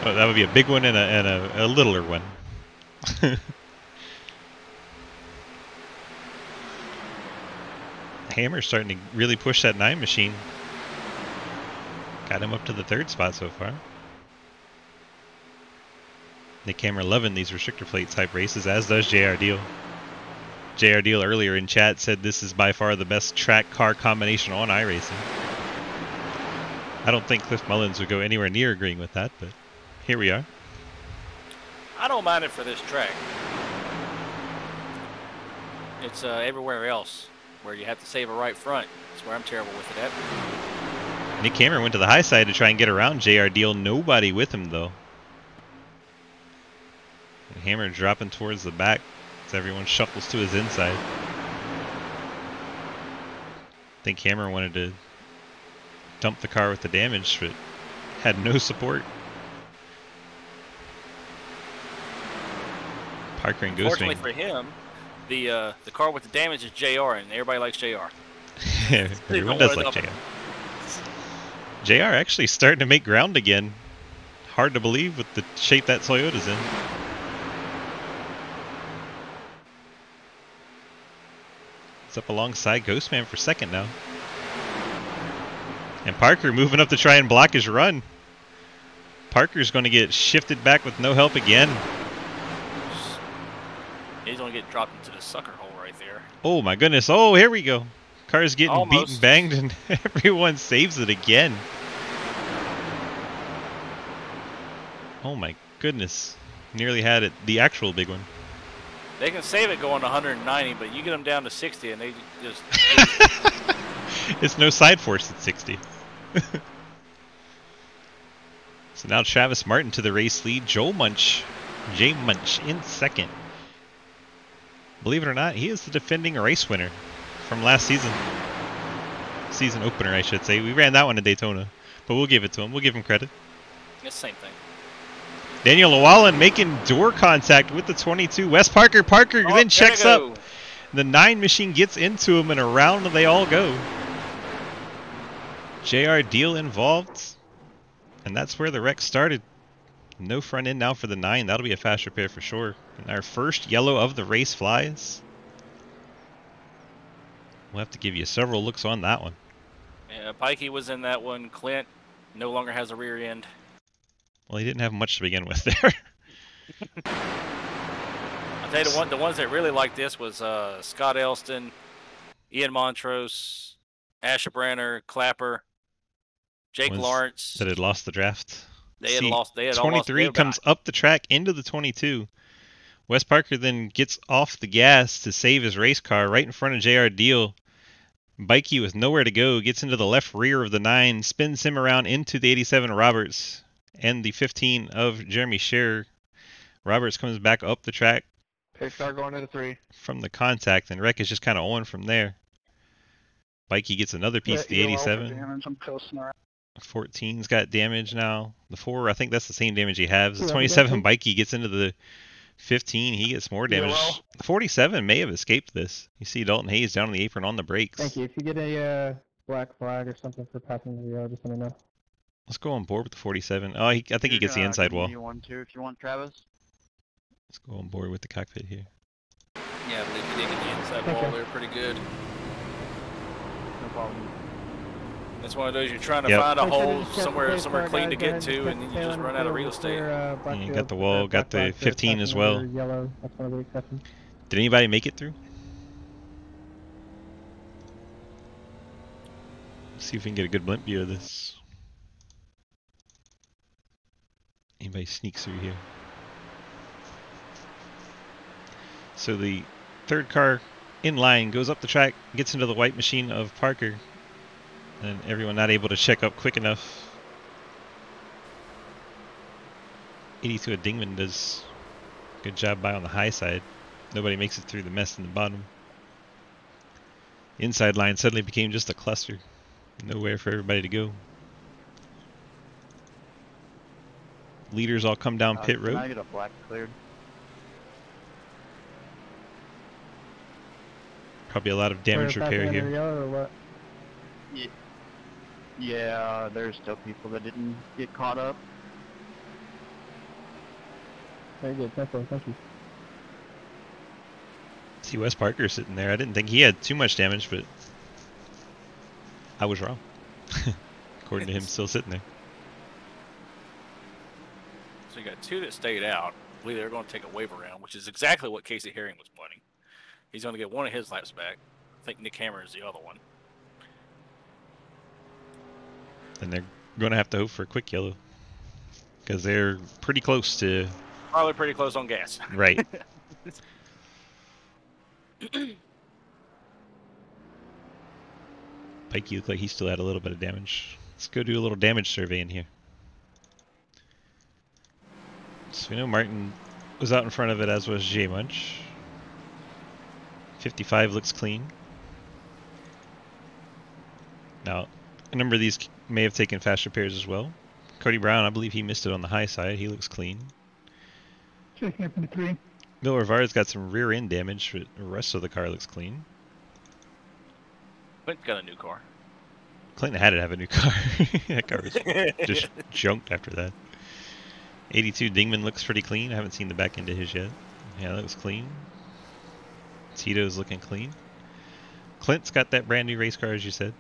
Oh, that would be a big one and a littler one. Hammer's starting to really push that 9 machine. Got him up to the 3rd spot so far. Nick Hammer loving these restrictor plate type races, as does JR Deal. JR Deal earlier in chat said this is by far the best track car combination on iRacing. I don't think Cliff Mullins would go anywhere near agreeing with that, but here we are. I don't mind it for this track. It's everywhere else where you have to save a right front. That's where I'm terrible with it at. Nick Hammer went to the high side to try and get around JR Deal. Nobody with him, though. And Hammer dropping towards the back as everyone shuffles to his inside. I think Hammer wanted to dump the car with the damage, but had no support. Parker and Ghostwing. Fortunately for him, the car with the damage is JR, and everybody likes JR. Everyone does like JR. JR actually starting to make ground again. Hard to believe with the shape that Toyota's in. It's up alongside Ghostman for second now. And Parker moving up to try and block his run. Parker's going to get shifted back with no help again. He's going to get dropped into the sucker hole right there. Oh my goodness. Oh, here we go. Car's getting Almost. beaten, banged, and everyone saves it again. Oh my goodness. Nearly had it, the actual big one. They can save it going 190, but you get them down to 60 and they just... It's no side force at 60. So now Travis Martin to the race lead. Jay Munch in second. Believe it or not, he is the defending race winner from last season. Season opener, I should say. We ran that one in Daytona, but we'll give it to him. We'll give him credit. It's the same thing. Daniel Llewellyn making door contact with the 22. Wes Parker then checks up. The 9 machine gets into him, and around they all go. JR Deal involved, and that's where the wreck started. No front end now for the 9. That'll be a fast repair for sure. And our first yellow of the race flies. We'll have to give you several looks on that one. Yeah, Pikey was in that one. Clint no longer has a rear end. Well, he didn't have much to begin with there. I'll tell you, the ones that really liked this was Scott Elston, Ian Montrose, Asher Branner, Clapper, Jake Lawrence. That had lost the draft. They had lost. They had 23 comes up the track into the 22. Wes Parker then gets off the gas to save his race car right in front of JR Deal. Bikey with nowhere to go gets into the left rear of the 9, spins him around into the 87 Roberts, and the 15 of Jeremy Scherer. Roberts comes back up the track Pace car going into 3. from the contact, and Wreck is just kind of on from there. Bikey gets another piece of the 87. 14's got damage now. The 4, I think that's the same damage he has. The 27 Bikey gets into the 15. He gets more damage. The 47 may have escaped this. You see Dalton Hayes down on the apron on the brakes. Thank you. If you get a black flag or something for passing the yellow, just let me know. Let's go on board with the 47. Oh, I think he gets the inside wall. One too, if you want, Travis. Let's go on board with the cockpit here. Yeah, I believe he did get the inside wall there pretty good. No problem. It's one of those you're trying to find a hole somewhere clean to get to, and then you just run out of real estate. And you got the wall, got the 15 as well. Yellow. That's one of the exceptions. Did anybody make it through? Let's see if we can get a good blimp view of this. Anybody sneaks through here? So the third car in line goes up the track, gets into the white machine of Parker, and everyone not able to check up quick enough. 82 of Dingman does a good job by on the high side. Nobody makes it through the mess in the bottom. Inside line suddenly became just a cluster. Nowhere for everybody to go. Leaders all come down pit road. Can I get a black cleared? Probably a lot of damage repair here. Yellow or what? Yeah, there's still people that didn't get caught up. Very good. Thank you. See Wes Parker sitting there. I didn't think he had too much damage, but I was wrong. According to him, still sitting there. So you got 2 that stayed out. I believe they're going to take a wave around, which is exactly what Casey Herring was wanting. He's going to get one of his laps back. I think Nick Hammer is the other one. And they're going to have to hope for a quick yellow. Because they're pretty close to... Probably pretty close on gas. Right. Pikey looked like he still had a little bit of damage. Let's go do a little damage survey in here. So we know Martin was out in front of it, as was J Munch. 55 looks clean. Now, a number of these may have taken fast repairs as well. Cody Brown, I believe he missed it on the high side. He looks clean. Checking up in the 3. Bill Rivard's got some rear end damage, but the rest of the car looks clean. Clint got a new car. Clinton had to have a new car. That car was just junked after that. 82 Dingman looks pretty clean. I haven't seen the back end of his yet. Yeah, that looks clean. Tito's looking clean. Clint's got that brand new race car, as you said.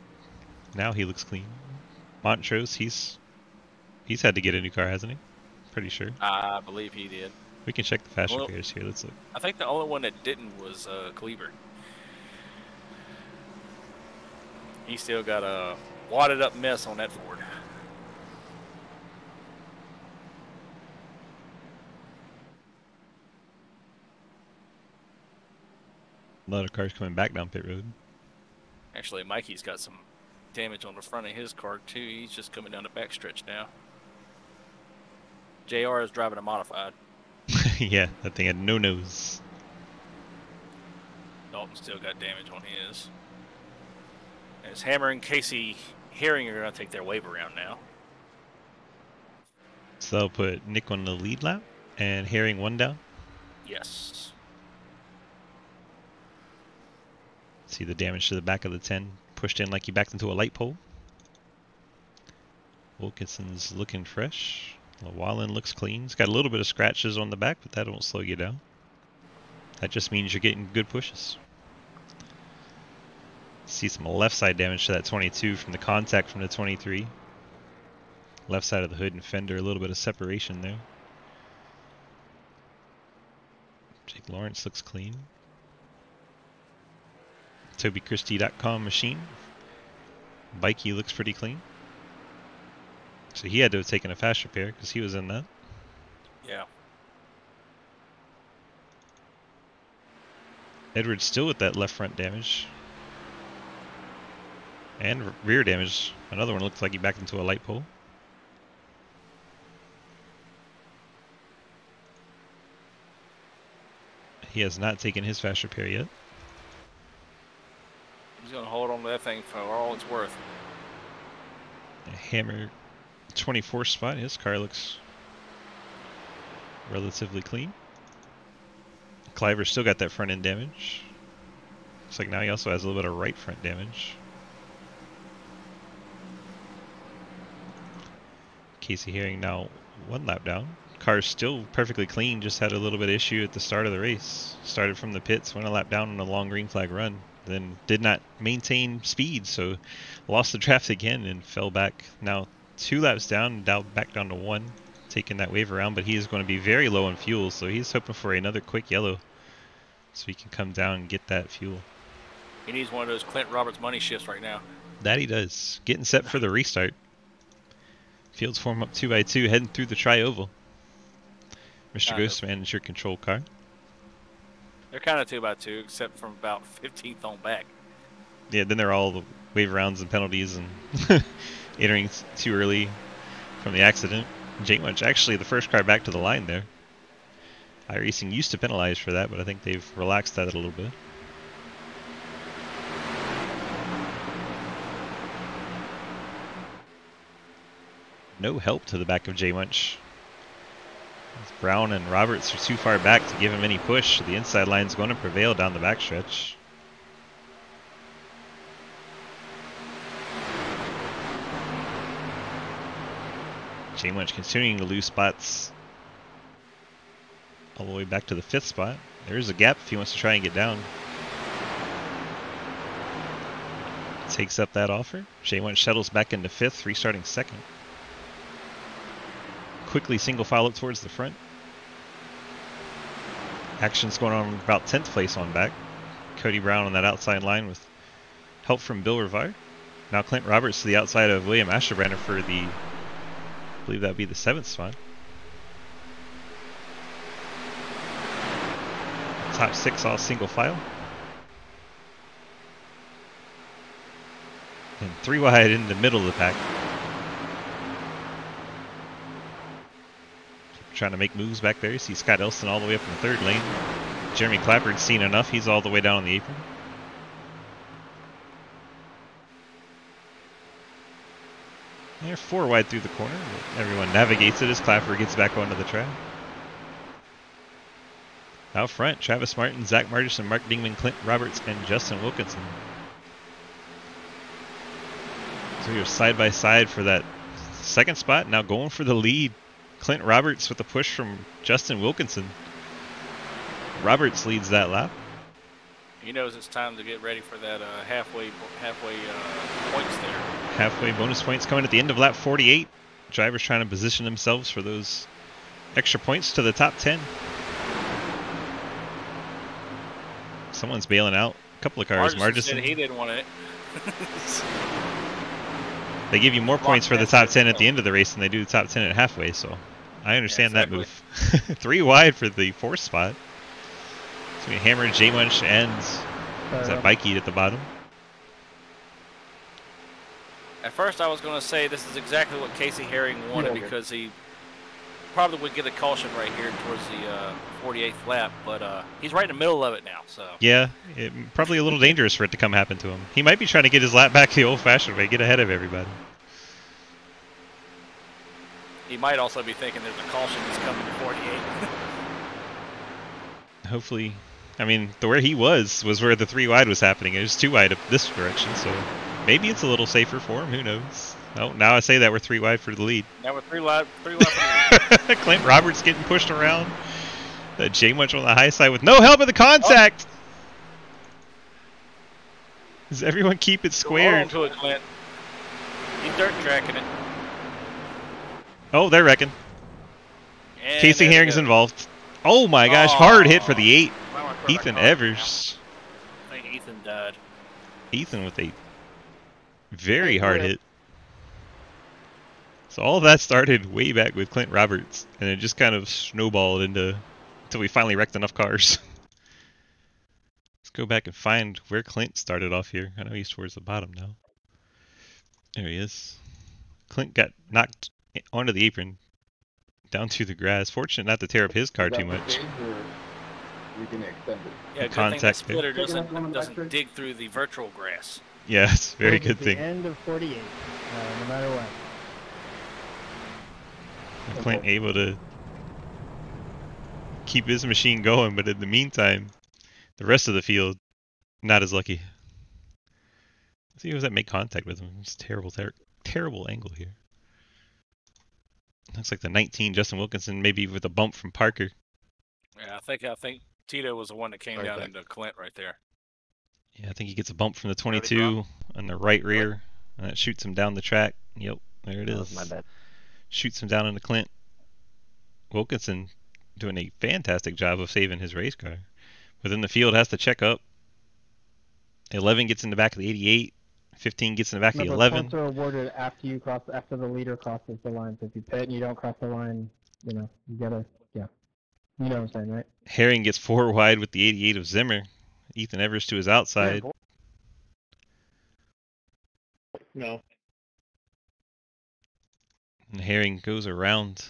Now he looks clean. Montrose, he's had to get a new car, hasn't he? Pretty sure. I believe he did. We can check the fast repairs here. Let's look. I think the only one that didn't was Cleaver. He still got a wadded up mess on that Ford. A lot of cars coming back down pit road. Actually, Mikey's got some damage on the front of his car too. He's just coming down the backstretch now. JR is driving a modified. Yeah, that thing had no nose. Dalton still got damage on his. As Hammer and Casey Herring are going to take their wave around now. So they'll put Nick on the lead lap and Herring one down. Yes. See the damage to the back of the 10. Pushed in like he backed into a light pole. Wilkinson's looking fresh. Wallen looks clean. He's got a little bit of scratches on the back, but that won't slow you down. That just means you're getting good pushes. See some left side damage to that 22 from the contact from the 23. Left side of the hood and fender, a little bit of separation there. Jake Lawrence looks clean. TobyChristie.com machine. Bikey looks pretty clean. So he had to have taken a fast repair because he was in that. Yeah. Edwards still with that left front damage. And rear damage. Another one looks like he backed into a light pole. He has not taken his fast repair yet. He's going to hold on to that thing for all it's worth. A Hammer 24 spot. His car looks relatively clean. Cliver's still got that front end damage. Looks like now he also has a little bit of right front damage. Casey Herring now 1 lap down. Car's still perfectly clean, just had a little bit of issue at the start of the race. Started from the pits, went a lap down on a long green flag run, then did not maintain speed, so lost the draft again and fell back. Now 2 laps down, back down to 1, taking that wave around, but he is going to be very low on fuel, so he's hoping for another quick yellow so he can come down and get that fuel. He needs one of those Clint Roberts money shifts right now. That he does. Getting set for the restart. Fields form up 2x2, heading through the tri-oval. Mr. Ghostman is your control car. They're kind of 2x2, except from about 15th on back. Yeah, then they're all the wave rounds and penalties and entering too early from the accident. Jake Munch, actually the first car back to the line there. iRacing used to penalize for that, but I think they've relaxed that a little bit. No help to the back of J Munch. Brown and Roberts are too far back to give him any push. The inside line is going to prevail down the backstretch. J Munch continuing to lose spots all the way back to the 5th spot. There's a gap if he wants to try and get down. Takes up that offer. J Munch settles back into 5th, restarting 2nd. Quickly single file up towards the front. Action's going on about 10th place on back. Cody Brown on that outside line with help from Bill Revire. Now Clint Roberts to the outside of William Asherbrander for the, I believe that would be the 7th spot. Top 6 all single file. And 3 wide in the middle of the pack. Trying to make moves back there. You see Scott Elston all the way up in the 3rd lane. Jeremy Clapper's seen enough. He's all the way down on the apron. They're 4 wide through the corner. Everyone navigates it as Clapper gets back onto the track. Out front, Travis Martin, Zach Martison, Mark Dingman, Clint Roberts, and Justin Wilkinson. So you're side by side for that 2nd spot. Now going for the lead. Clint Roberts with a push from Justin Wilkinson. Roberts leads that lap. He knows it's time to get ready for that halfway points there. Halfway bonus points coming at the end of lap 48. Drivers trying to position themselves for those extra points to the top 10. Someone's bailing out. A couple of cars. Martison said he didn't want it. They give you more points for the top 10 at the end of the race than they do the top 10 at halfway, so I understand that move. 3 wide for the 4th spot. So we hammered J Munch and is that Bike Eat at the bottom. At first I was going to say this is exactly what Casey Herring wanted because he probably would get a caution right here towards the 48th lap, but he's right in the middle of it now. So yeah, probably a little dangerous for it to come happen to him. He might be trying to get his lap back the old-fashioned way, get ahead of everybody. He might also be thinking there's a caution that's coming to 48. Hopefully, I mean, where he was where the 3 wide was happening. It was 2 wide up this direction, so maybe it's a little safer for him. Who knows? Oh, now I say that we're 3 wide for the lead. Now we're 3 wide for the lead. Clint Roberts getting pushed around. That J Munch on the high side with no help of the contact. Oh. Does everyone keep it squared? Hold on to it, Clint. He's dirt tracking it. Oh, they're wrecking. And Casey Herring's involved. Oh my gosh, hard hit for the 8. Ethan Evers. I think Ethan died. Ethan with a very hard hit. So all of that started way back with Clint Roberts, and it just kind of snowballed until we finally wrecked enough cars. Let's go back and find where Clint started off here. I know he's towards the bottom now. There he is. Clint got knocked onto the apron, down to the grass. Fortunate not to tear up his car too much. we can extend it. Yeah, good thing the contact splitter there. doesn't dig through the virtual grass. Yes, very Towards good the thing. end of 48, no matter what. And Clint able to keep his machine going, but in the meantime, the rest of the field not as lucky. Let's see who was that make contact with him. It's terrible, terrible angle here. Looks like the 19 Justin Wilkinson, maybe with a bump from Parker. Yeah, I think Tito was the one that came down into Clint right there. Yeah, I think he gets a bump from the 22 on the right rear, and that shoots him down the track. Yep, there it is. My bad. Shoots him down into Clint. Wilkinson doing a fantastic job of saving his race car. Within the field, has to check up. 11 gets in the back of the 88. 15 gets in the back of the 11. Points are awarded after the leader crosses the line. So if you pit and you don't cross the line, you gotta, you know what I'm saying, right? Herring gets 4 wide with the 88 of Zimmer. Ethan Evers to his outside. No. And Herring goes around.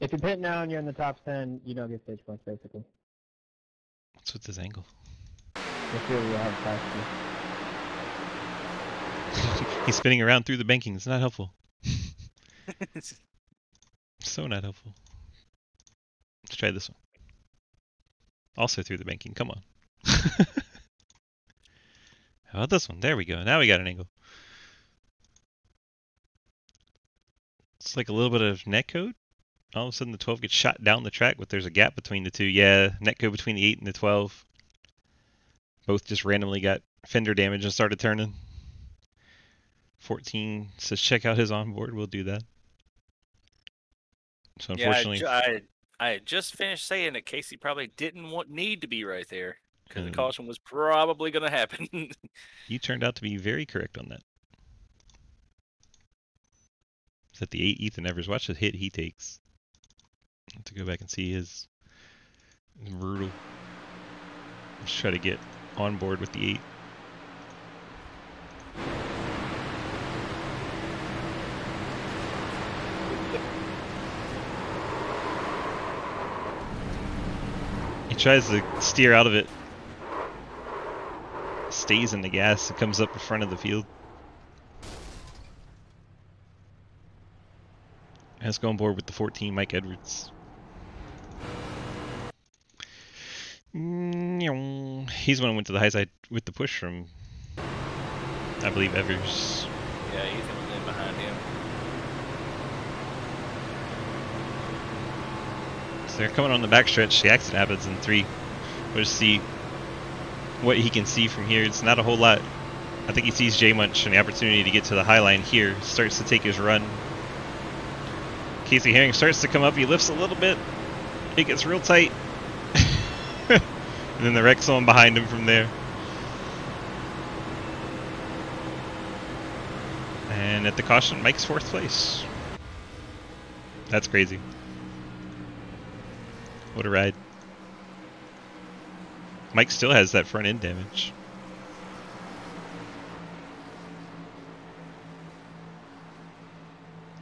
If you pit now and you're in the top 10, you don't get stage points, basically. What's with this angle? This year we have passed He's spinning around through the banking. It's not helpful. So not helpful. Let's try this one. Also through the banking. Come on. How about this one? There we go. Now we got an angle. It's like a little bit of netcode. All of a sudden the 12 gets shot down the track, but there's a gap between the two. Yeah, netcode between the 8 and the 12. Both just randomly got fender damage and started turning. 14 says check out his onboard. We'll do that. So unfortunately, I had just finished saying that Casey probably didn't need to be right there because the And- caution was probably going to happen. you turned out to be very correct on that. Is that the 8 Ethan Evers? Watch the hit he takes. I have to go back and see his. It's brutal. Let's try to get on board with the 8. He tries to steer out of it. Stays in the gas and comes up in front of the field. Let's go on board with the 14 Mike Edwards. He's the one who went to the high side with the push from, I believe, Evers. Yeah, Ethan was in behind him. So they're coming on the backstretch. The accident happens in 3. We'll just see what he can see from here. It's not a whole lot. I think he sees J Munch and the opportunity to get to the high line here. Starts to take his run. Casey Herring starts to come up. He lifts a little bit. It gets real tight. And then the wreck's on behind him from there. And at the caution, Mike's 4th place. That's crazy. What a ride. Mike still has that front end damage.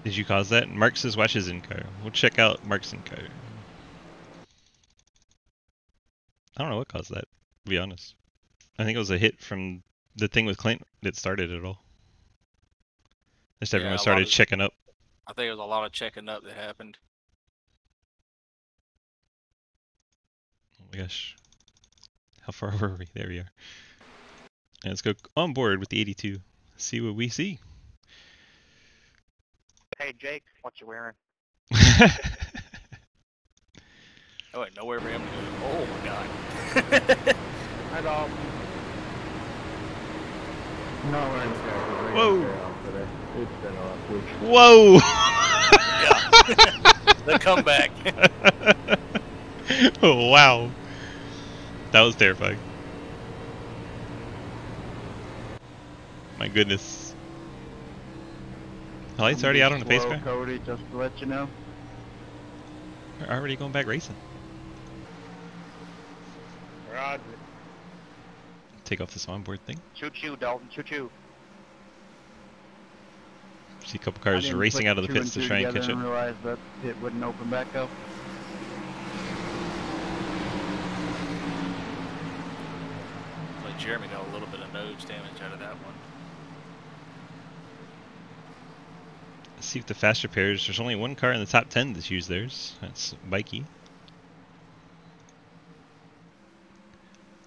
Did you cause that? Mark says watch his in-car. We'll check out Mark's in-car. I don't know what caused that, to be honest. I think it was a hit from the thing with Clint that started it all. Just everyone started checking up. I think it was a lot of checking up that happened. Oh my gosh. How far were we? There we are. And let's go on board with the 82. See what we see. Hey, Jake, what you wearing? Oh, wait, nowhere for him to go. Oh, my God. Hi, dog. No, we're in the car. Whoa. Today. It's been a rough week. Whoa! Yeah. The comeback. Oh, wow. That was terrifying. My goodness. The light's already out on the pace car? Cody, just to let you know. We're already going back racing. Roger. Take off this onboard thing. Choo-choo, Dalton, choo-choo. See a couple cars racing out of the pits to try and catch I up. realized that it wouldn't open back up. Jeremy got a little bit of nose damage out of that one. Let's see if the faster pairs. There's only one car in the top 10 that's used theirs. That's Bikey.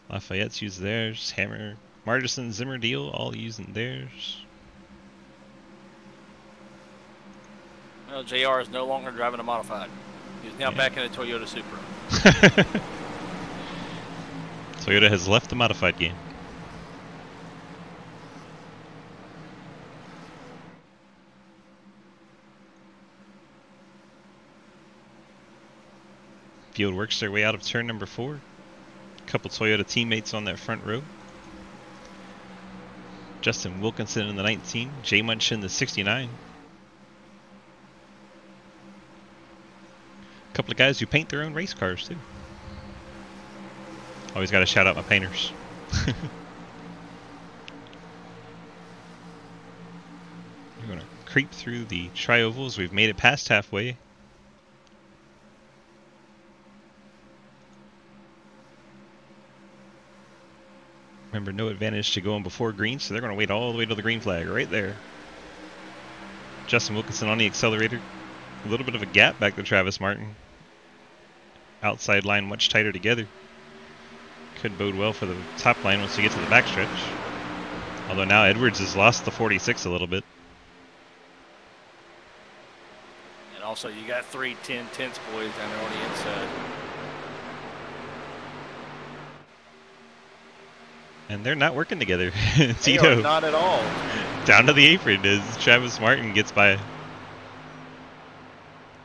Lafayette's used theirs. Hammer, Martison, Zimmer, Deal, all using theirs. Well, JR is no longer driving a modified. He's now back in a Toyota Supra. Toyota has left the modified game. Field works their way out of turn number 4. A couple Toyota teammates on that front row. Justin Wilkinson in the 19, Jay Munch in the 69. A couple of guys who paint their own race cars too. Always got to shout out my painters. We're going to creep through the tri-ovals. We've made it past halfway. Remember, no advantage to going before green, so they're going to wait all the way to the green flag right there. Justin Wilkinson on the accelerator. A little bit of a gap back to Travis Martin. Outside line much tighter together. Could bode well for the top line once we get to the backstretch. Although now Edwards has lost the 46 a little bit. And also you got 3 10-10 boys down there on the inside. And they're not working together. They Tito are not at all. down to the apron as Travis Martin gets by.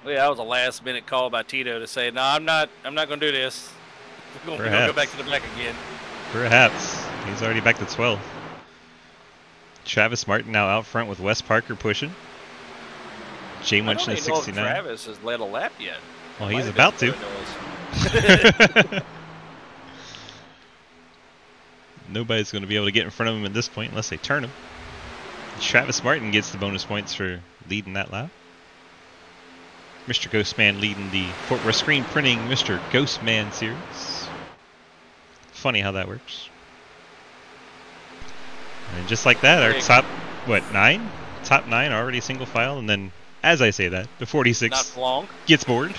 Well, yeah, that was a last-minute call by Tito to say, "No, I'm not going to do this. We're going to go back to the back again." Perhaps. He's already back to 12. Travis Martin now out front with Wes Parker pushing. Jay Munch in the 69. Travis has led a lap yet. Well, he's about to. Nobody's going to be able to get in front of him at this point unless they turn him. Travis Martin gets the bonus points for leading that lap. Mr. Ghostman leading the Fort Worth Screen Printing Mr. Ghostman series. Funny how that works. And just like that, our top, what, 9? Top 9 are already single file, and then, as I say that, the 46 gets bored.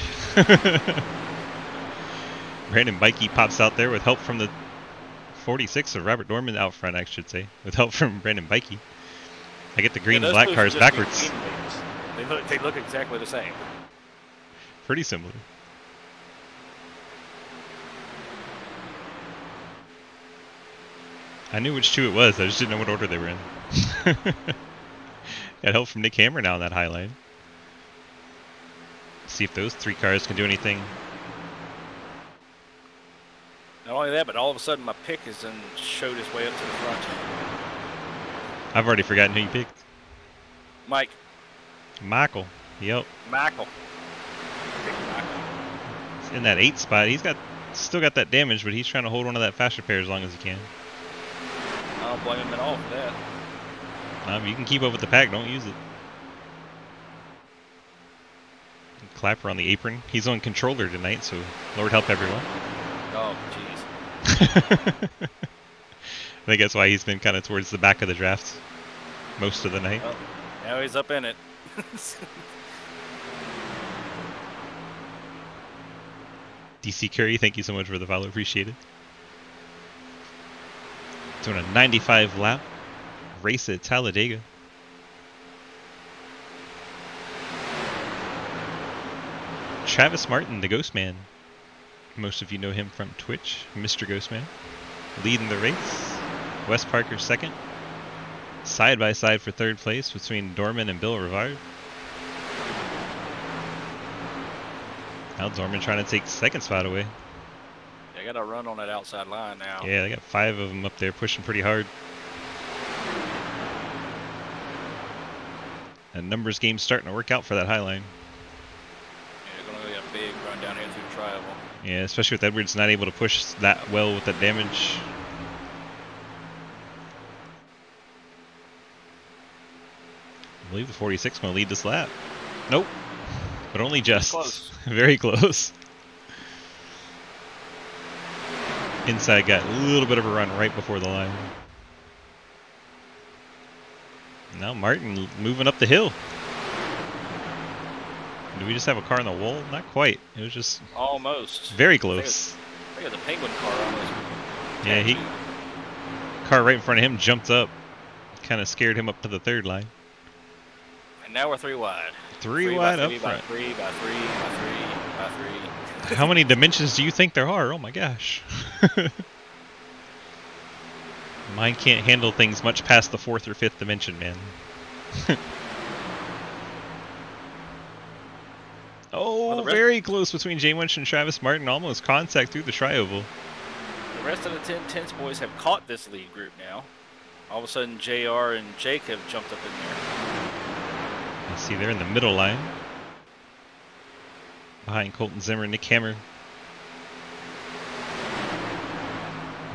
Brandon Bikey pops out there with help from the 46 of Robert Dorman out front, I should say, with help from Brandon Bikey. I get the green and black cars backwards. They look exactly the same. Pretty similar. I knew which 2 it was, I just didn't know what order they were in. Got help from Nick Hammer now in that high line. See if those 3 cars can do anything. Not only that, but all of a sudden my pick showed his way up to the front. I've already forgotten who you picked. Mike. Michael. Yep. Michael. He's in that 8 spot. He's still got that damage, but he's trying to hold on to that faster pair as long as he can. I don't blame him at all for that. You can keep up with the pack. Don't use it. Clapper on the apron. He's on controller tonight, so Lord help everyone. Oh, jeez. I think that's why he's been kind of towards the back of the draft most of the night. Well, now he's up in it. DC Curry, thank you so much for the follow. Appreciate it. Doing a 95 lap race at Talladega. Travis Martin, the Ghost Man. Most of you know him from Twitch, Mr. Ghostman. Leading the race. Wes Parker second. Side by side for third place between Dorman and Bill Rivard. Now Dorman trying to take second spot away. They got to run on that outside line now. Yeah, they got 5 of them up there pushing pretty hard. A numbers game starting to work out for that high line. Yeah, they're going to get a big run down here through the tri-oval. Yeah, especially with Edwards not able to push that well with that damage. I believe the 46 going to lead this lap. Nope. But only just. Close. Very close. Inside got a little bit of a run right before the line. Now Martin moving up the hill. Do we just have a car on the wall? Not quite. It was just almost very close. I got the penguin car almost. Yeah, car right in front of him jumped up. Kind of scared him up to the third line. And now we're 3 wide. Three wide up front. By 3 by 3 by 3. How many dimensions do you think there are? Oh my gosh. Mine can't handle things much past the 4th or 5th dimension, man. Oh, very close between Jay Winch and Travis Martin. Almost contact through the tri-oval. The rest of the 10-10s boys have caught this lead group now. All of a sudden, JR and Jake have jumped up in there. You see, they're in the middle line. Behind Colton Zimmer and Nick Hammer.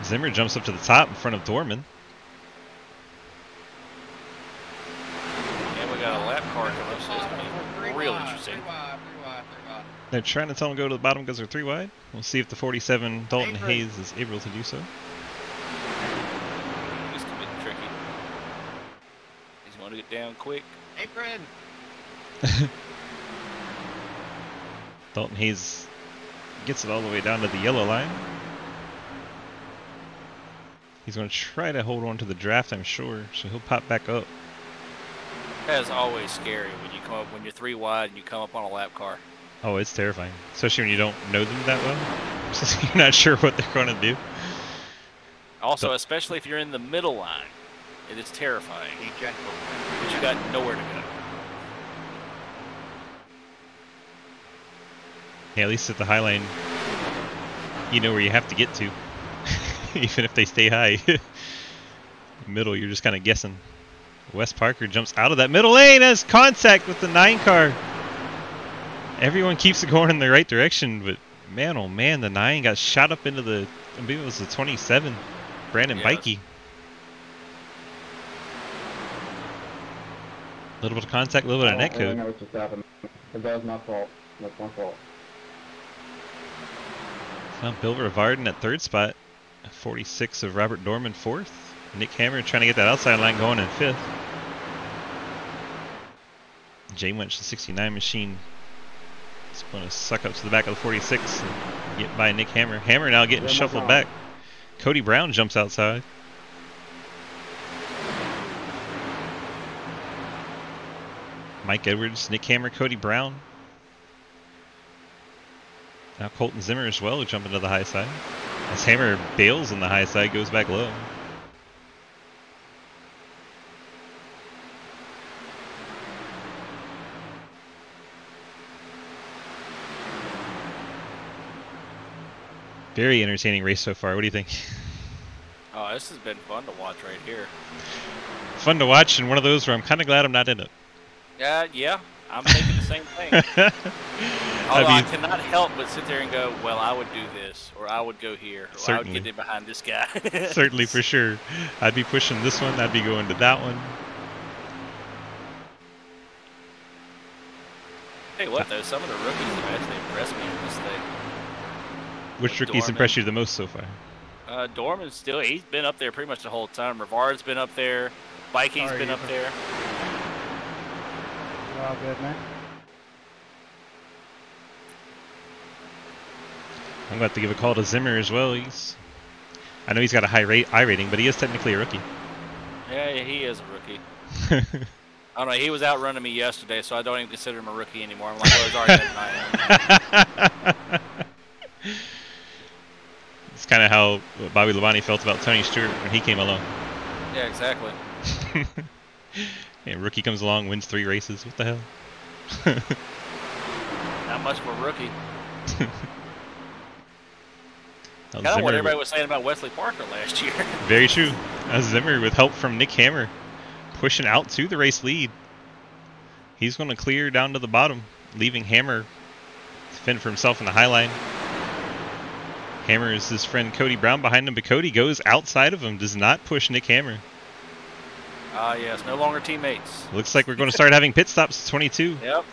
Zimmer jumps up to the top in front of Dorman. And we got a lap car coming up, so it's going to be real interesting. They're trying to tell him to go to the bottom because they're 3 wide. We'll see if the 47 Dalton Hayes is able to do so. This could be tricky. He's going to get down quick. Apron! Dalton Hayes gets it all the way down to the yellow line. He's going to try to hold on to the draft, I'm sure, so he'll pop back up. That is always scary when you come up, when you're 3 wide and you come up on a lap car. Oh, it's terrifying, especially when you don't know them that well. So you're not sure what they're going to do. Also, especially if you're in the middle line, it is terrifying. Be gentle, but you got nowhere to go. Yeah, at least at the high line, you know where you have to get to, even if they stay high. Middle, you're just kind of guessing. Wes Parker jumps out of that middle lane, has contact with the 9 car. Everyone keeps it going in the right direction, but man, oh man, the 9 got shot up into the, I believe it was the 27, Brandon Bikey. A little bit of contact, a little bit of net code. I know what just happened. That was my fault. That's my fault. Well, Bill Rivardin at 3rd spot. 46 of Robert Dorman 4th. Nick Hammer trying to get that outside line going in 5th. Jay Winch, the 69 machine, is going to suck up to the back of the 46 and get by Nick Hammer. Hammer now getting shuffled back. Cody Brown jumps outside. Mike Edwards, Nick Hammer, Cody Brown. Now Colton Zimmer as well, who jump into the high side. As Hammer bails on the high side, goes back low. Very entertaining race so far. What do you think? Oh, this has been fun to watch right here. Fun to watch, and one of those where I'm kind of glad I'm not in it. Yeah, I'm thinking the same thing. Although I cannot help but sit there and go, well, I would do this, or I would go here, or I would get in behind this guy. Certainly, for sure. I'd be pushing this one, I'd be going to that one. Hey, what though? Some of the rookies have actually impressed me in this thing. Which rookies impressed you the most so far? Dorman's still, he's been up there pretty much the whole time. Rivard's been up there. Bikey's been up there. All good, man. I'm going to have to give a call to Zimmer as well. I know he's got a high I rating, but he is technically a rookie. Yeah, he is a rookie. I don't know, he was outrunning me yesterday, so I don't even consider him a rookie anymore. I'm like, well, he's already better than I am. It's kind of how Bobby Labonte felt about Tony Stewart when he came along. Yeah, exactly. Yeah, rookie comes along, wins 3 races. What the hell? Not much of a rookie. Kind of what everybody was saying about Wesley Parker last year. Very true. Zimmer, with help from Nick Hammer, pushing out to the race lead. He's going to clear down to the bottom, leaving Hammer to fend for himself in the high line. Hammer is his friend Cody Brown behind him, but Cody goes outside of him, does not push Nick Hammer. Yes, no longer teammates. Looks like we're going to start having pit stops. 22. Yep.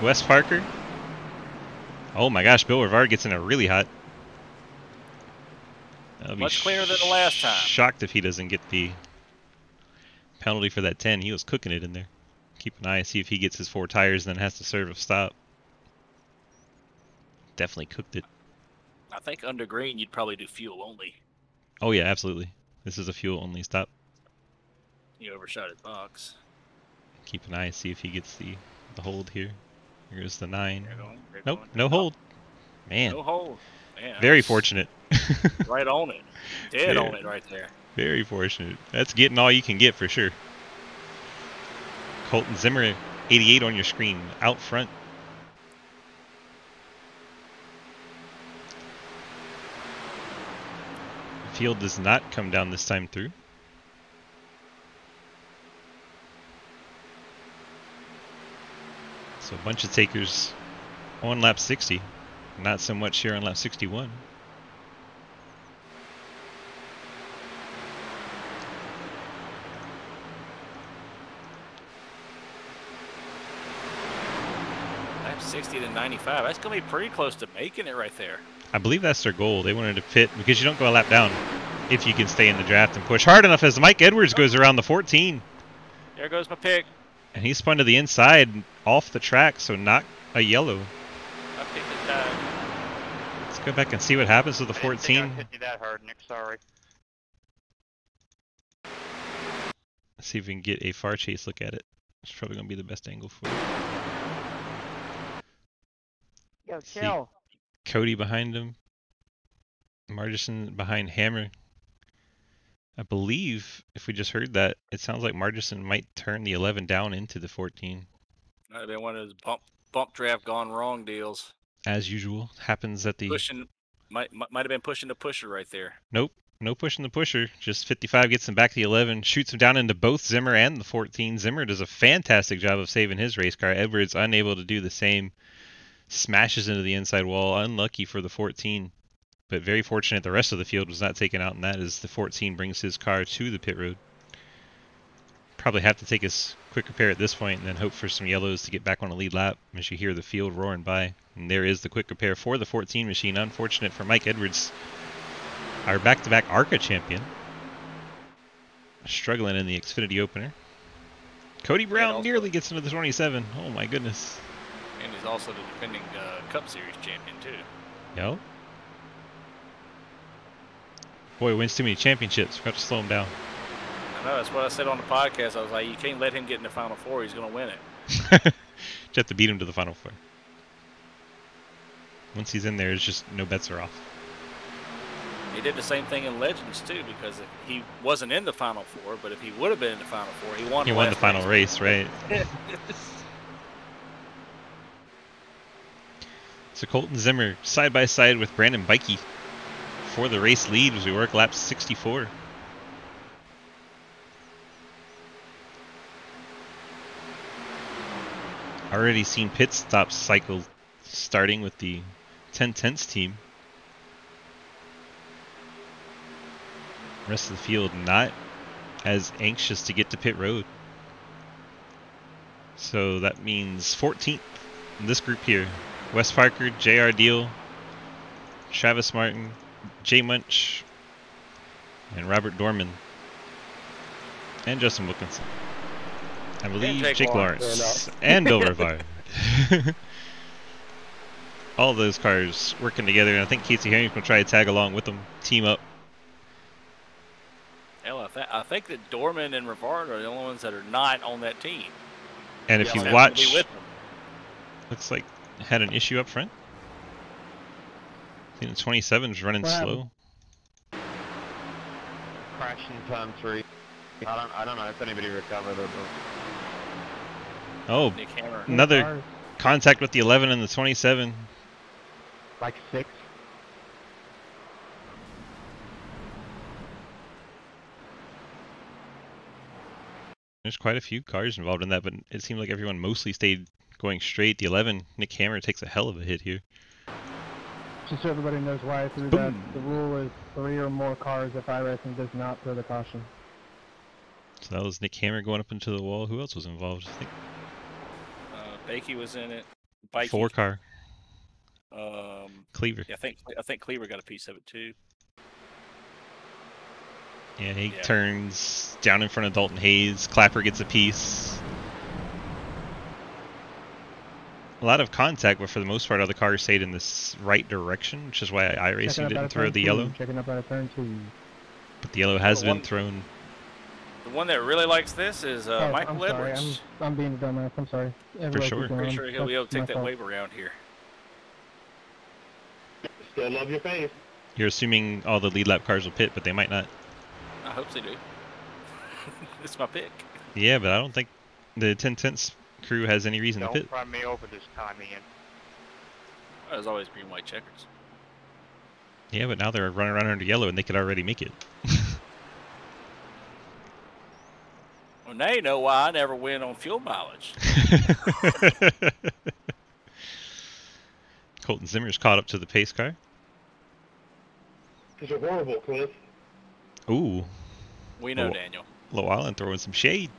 Wes Parker. Oh my gosh, Bill Rivard gets in a really hot. I'll be Much cleaner than the last time. Shocked if he doesn't get the penalty for that 10. He was cooking it in there. Keep an eye, see if he gets his 4 tires and then has to serve a stop. Definitely cooked it. I think under green you'd probably do fuel only. Oh yeah, absolutely. This is a fuel only stop. You overshot his box. Keep an eye, see if he gets the hold here. Here's the 9. They're Nope, going. no hold. Man, No hold. Man, very that's fortunate. Right on it. Dead on it right there. Very fortunate. That's getting all you can get for sure. Colton Zimmer, 88 on your screen, out front. The field does not come down this time through. So a bunch of takers on lap 60. Not so much here on lap 61. Lap 60 to 95. That's going to be pretty close to making it right there. I believe that's their goal. They wanted to pit because you don't go a lap down if you can stay in the draft and push hard enough as Mike Edwards goes around the 14. There goes my pick. And he spun to the inside off the track, so not a yellow. I picked it time. Let's go back and see what happens with the I didn't think 14. I'd hit you that hard, Nick. Sorry. Let's see if we can get a far chase look at it. It's probably going to be the best angle for it. Yo, See. chill. Cody behind him. Margison behind Hammer. I believe, if we just heard that, it sounds like Margison might turn the 11 down into the 14. Might have been one of those bump draft gone wrong deals. As usual, happens at the... Pushing, might have been pushing the pusher right there. Nope, no pushing the pusher. Just 55 gets him back to the 11, shoots him down into both Zimmer and the 14. Zimmer does a fantastic job of saving his race car. Edwards unable to do the same. Smashes into the inside wall. Unlucky for the 14. But very fortunate the rest of the field was not taken out, and that is the 14 brings his car to the pit road. Probably have to take his quick repair at this point and then hope for some yellows to get back on a lead lap as you hear the field roaring by. And there is the quick repair for the 14 machine. Unfortunate for Mike Edwards, our back-to-back ARCA champion. Struggling in the Xfinity opener. Cody Brown nearly gets into the 27. Oh my goodness. And he's also the defending Cup Series champion, too. Yo. Boy, wins too many championships. We have to slow him down. I know, that's what I said on the podcast. I was like, you can't let him get in the Final Four. He's going to win it. You have to beat him to the Final Four. Once he's in there, it's just no bets are off. He did the same thing in Legends, too, because he wasn't in the Final Four, but if he would have been in the Final Four, he won the final race, right? So Colton Zimmer side by side with Brandon Bikey for the race lead as we work lap 64. Already seen pit stop cycle starting with the 10 tenths team. Rest of the field not as anxious to get to pit road. So that means 14th in this group here. Wes Parker, J.R. Deal, Travis Martin, Jay Munch, and Robert Dorman. And Justin Wilkinson. I believe Jake Lawrence. And Bill Rivard. All those cars working together, and I think Casey Herring's going to try to tag along with them, team up. Hell, I think that Dorman and Rivard are the only ones that are not on that team. And if you Have to watch, be with them. looks like had an issue up front. I think the 27 is running slow. Crashing time 3. I don't know if anybody recovered it. Oh, Nick Hammer. another contact with the 11 and the 27. Like 6. There's quite a few cars involved in that, but it seemed like everyone mostly stayed going straight. The 11, Nick Hammer, takes a hell of a hit here. Just so everybody knows why I threw that. The rule is 3 or more cars if iRacing does not throw the caution. So that was Nick Hammer going up into the wall. Who else was involved? I think Bakey was in it. Bikey. 4 car. Um, Cleaver. yeah, I think Cleaver got a piece of it too. Yeah, he turns down in front of Dalton Hayes. Clapper gets a piece. A lot of contact, but for the most part, all the cars stayed in this right direction, which is why iRacing didn't throw the yellow. Checking up out of turn 2. But the yellow has been thrown. The one that really likes this is Michael sorry. Edwards. I'm being a dumbass. I'm sorry. For sure. Pretty sure he'll be able to take that wave around here. Still love your face. You're assuming all the lead lap cars will pit, but they might not. I hope they do. It's my pick. Yeah, but I don't think the 10 tenths crew has any reason to pit. Don't run me over this time, Ian. There's always green, white checkers. Yeah, but now they're running around under yellow and they could already make it. Well, now you know why I never win on fuel mileage. Colton Zimmer's caught up to the pace car. These are horrible, Cliff. Ooh. We know, Daniel. Low Island throwing some shade.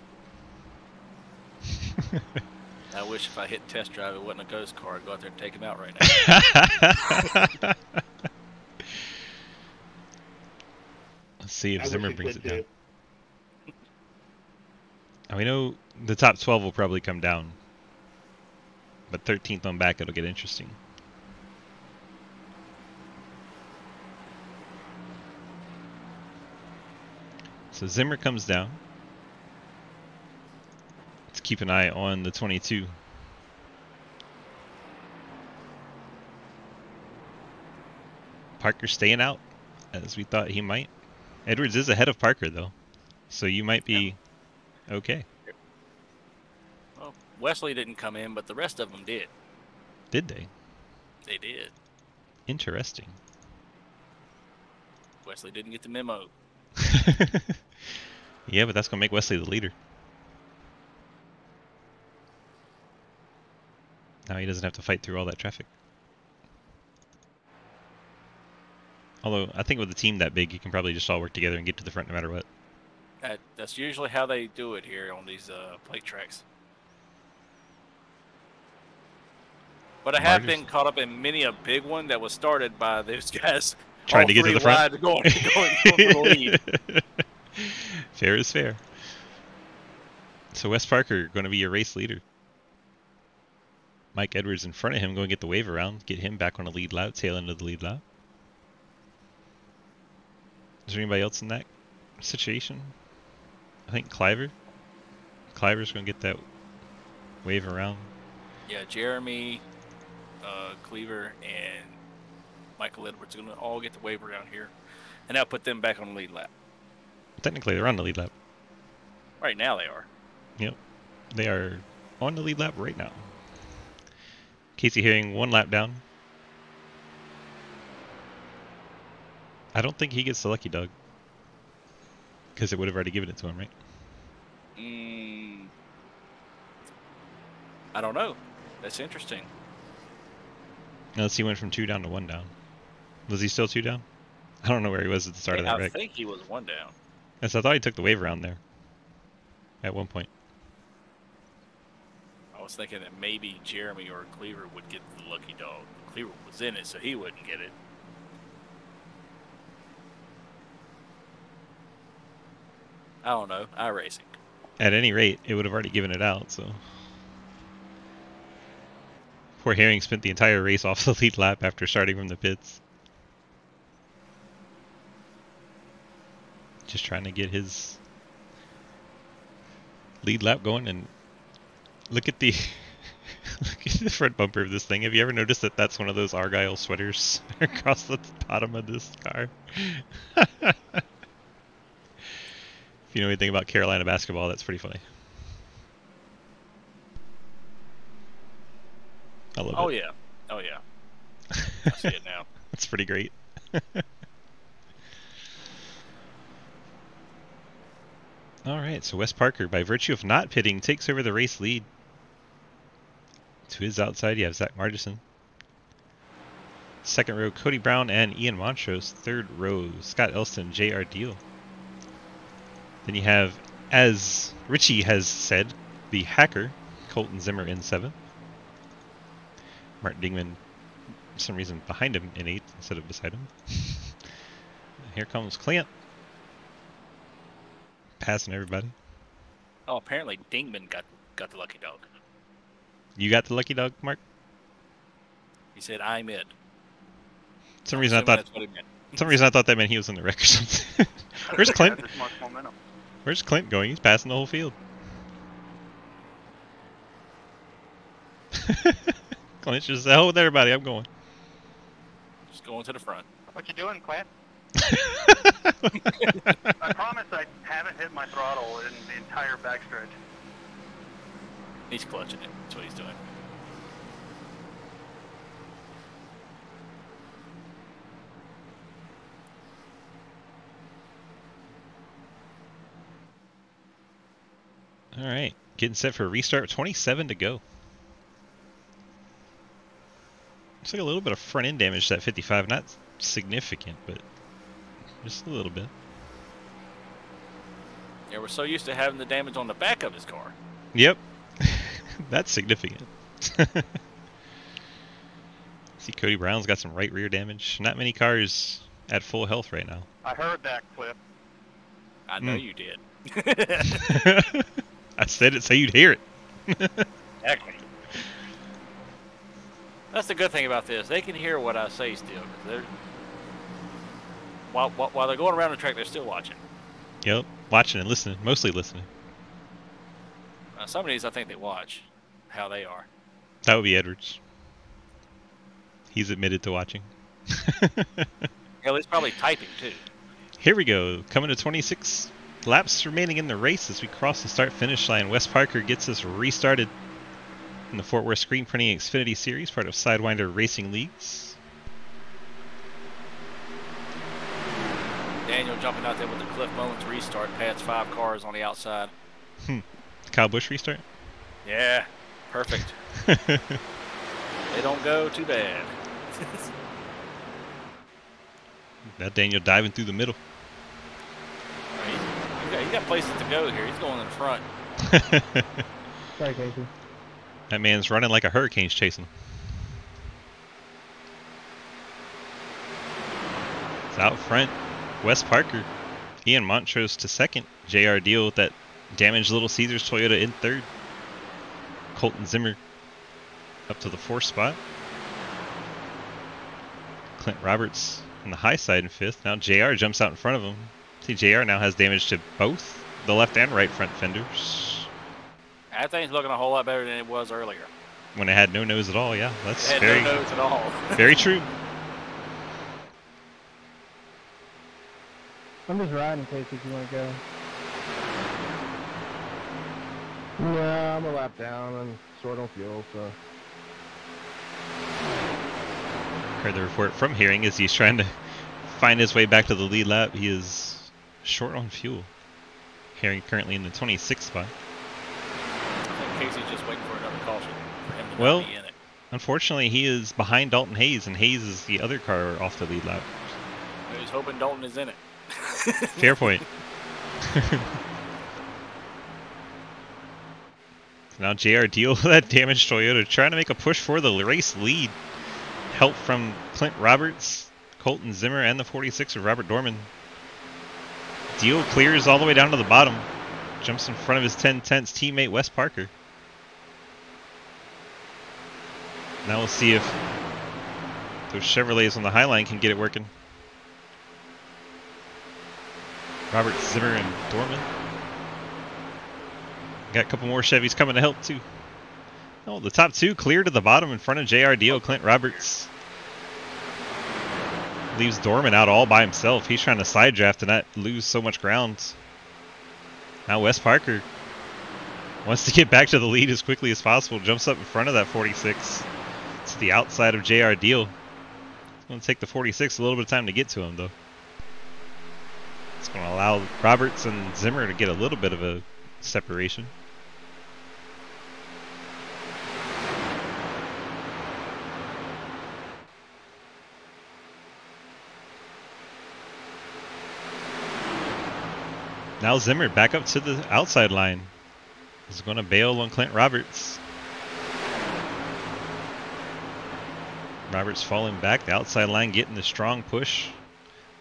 I wish if I hit test drive, it wasn't a ghost car. I'd go out there and take him out right now. Let's see if Zimmer brings it down. And we know the top 12 will probably come down. But 13th on back, it'll get interesting. So Zimmer comes down. Let's keep an eye on the 22. Parker staying out, as we thought he might. Edwards is ahead of Parker, though. So you might be okay. Well, Wesley didn't come in, but the rest of them did. Did they? They did. Interesting. Wesley didn't get the memo. Yeah, but that's going to make Wesley the leader. Now he doesn't have to fight through all that traffic. Although, I think with a team that big, you can probably just all work together and get to the front no matter what. That's usually how they do it here on these plate tracks. But I have been caught up in many a big one that was started by those guys trying to get to the front. Going for the lead. Fair is fair. So Wes Parker going to be your race leader. Mike Edwards in front of him going to get the wave around, get him back on the lead lap, tail end of the lead lap. Is there anybody else in that situation? I think Cliver. Cliver's going to get that wave around. Yeah, Jeremy, Cleaver, and Michael Edwards are going to all get the wave around here. And that'll put them back on the lead lap. Technically, they're on the lead lap. Right now they are. Yep. They are on the lead lap right now. Casey Herring, 1 lap down. I don't think he gets the lucky dog. Because it would have already given it to him, right? I don't know. That's interesting. No, let's see, he went from 2 down to 1 down. Was he still 2 down? I don't know where he was at the start of that wreck. I think he was 1 down. Yes, I thought he took the wave around there. At one point. I was thinking that maybe Jeremy or Cleaver would get the lucky dog. Cleaver was in it, so he wouldn't get it. I don't know. iRacing. At any rate, it would have already given it out, so. Poor Herring spent the entire race off the lead lap after starting from the pits. Just trying to get his lead lap going, and look at the look at the front bumper of this thing. Have you ever noticed that that's one of those Argyle sweaters across the bottom of this car? If you know anything about Carolina basketball, that's pretty funny. I love it. Oh yeah. Oh yeah. I see it now. That's pretty great. Alright, so Wes Parker, by virtue of not pitting, takes over the race lead. To his outside, you have Zach Margison. Second row, Cody Brown and Ian Montrose. Third row, Scott Elston, J.R. Deal. Then you have, as Richie has said, the hacker, Colton Zimmer in 7th. Martin Dingman, for some reason, behind him in 8th instead of beside him. Here comes Clint. passing everybody. Oh, apparently Dingman got the lucky dog. You got the lucky dog, Mark? He said, "I'm it." For some reason I thought. That's what he meant. For some reason I thought that meant he was in the wreck or something. Where's Clint? This much momentum. Where's Clint going? He's passing the whole field. Clint's just the hell with everybody. I'm going. Just going to the front. What you doing, Clint? I promise I haven't hit my throttle in the entire backstretch. He's clutching it. That's what he's doing. All right, getting set for a restart. 27 to go. Looks like a little bit of front end damage to that 55. Not significant, but just a little bit. Yeah, we're so used to having the damage on the back of his car. Yep, that's significant. See, Cody Brown's got some right rear damage. Not many cars at full health right now. I heard that, Cliff. I know you did. I said it so you'd hear it. Exactly. That's the good thing about this. They can hear what I say still. 'Cause they're, while they're going around the track, they're still watching. Yep, watching and listening. Mostly listening. Some of these I think they watch how they are. That would be Edwards. He's admitted to watching. Yeah, he's probably typing too. Here we go. Coming to 26 laps remaining in the race as we cross the start-finish line. Wes Parker gets us restarted in the Fort Worth Screen Printing Xfinity Series, part of Sidewinder Racing Leagues. Daniel jumping out there with the Cliff Mullins restart, past 5 cars on the outside. Kyle Busch restart? Yeah, perfect. They don't go too bad. Now Daniel diving through the middle. He's got places to go here. He's going in front. Sorry, Casey. That man's running like a hurricane's chasing him. It's out front. Wes Parker. Ian Montrose to second. JR Deal with that damaged Little Caesars Toyota in third. Colton Zimmer up to the 4th spot. Clint Roberts on the high side in 5th. Now JR jumps out in front of him. See, JR now has damage to both the left and right front fenders. That thing's looking a whole lot better than it was earlier. When it had no nose at all, yeah. That's It had very, no nose at all. very true. I'm just riding, Casey, if you want to go. Yeah, I'm a lap down. I'm short on fuel, so. Heard the report from Hearing as he's trying to find his way back to the lead lap. He is short on fuel. Hearing currently in the 26th spot. I think Casey's just waiting for another caution for him to Well, not be in it. unfortunately, he is behind Dalton Hayes, and Hayes is the other car off the lead lap. He's hoping Dalton is in it. Fair point. Now JR Deal with that damaged Toyota trying to make a push for the race lead. Help from Clint Roberts, Colton Zimmer, and the 46 of Robert Dorman. Deal clears all the way down to the bottom. Jumps in front of his 10-tenths teammate Wes Parker. Now we'll see if those Chevrolets on the high line can get it working. Robert Zimmer and Dorman. Got a couple more Chevys coming to help too. Oh, the top 2 clear to the bottom in front of JR Deal. Clint Roberts leaves Dorman out all by himself. He's trying to side draft and not lose so much ground. Now Wes Parker wants to get back to the lead as quickly as possible. Jumps up in front of that 46 to the outside of JR Deal. It's going to take the 46 a little bit of time to get to him though. It's going to allow Roberts and Zimmer to get a little bit of a separation. Now Zimmer back up to the outside line. He's going to bail on Clint Roberts. Roberts falling back, the outside line getting the strong push.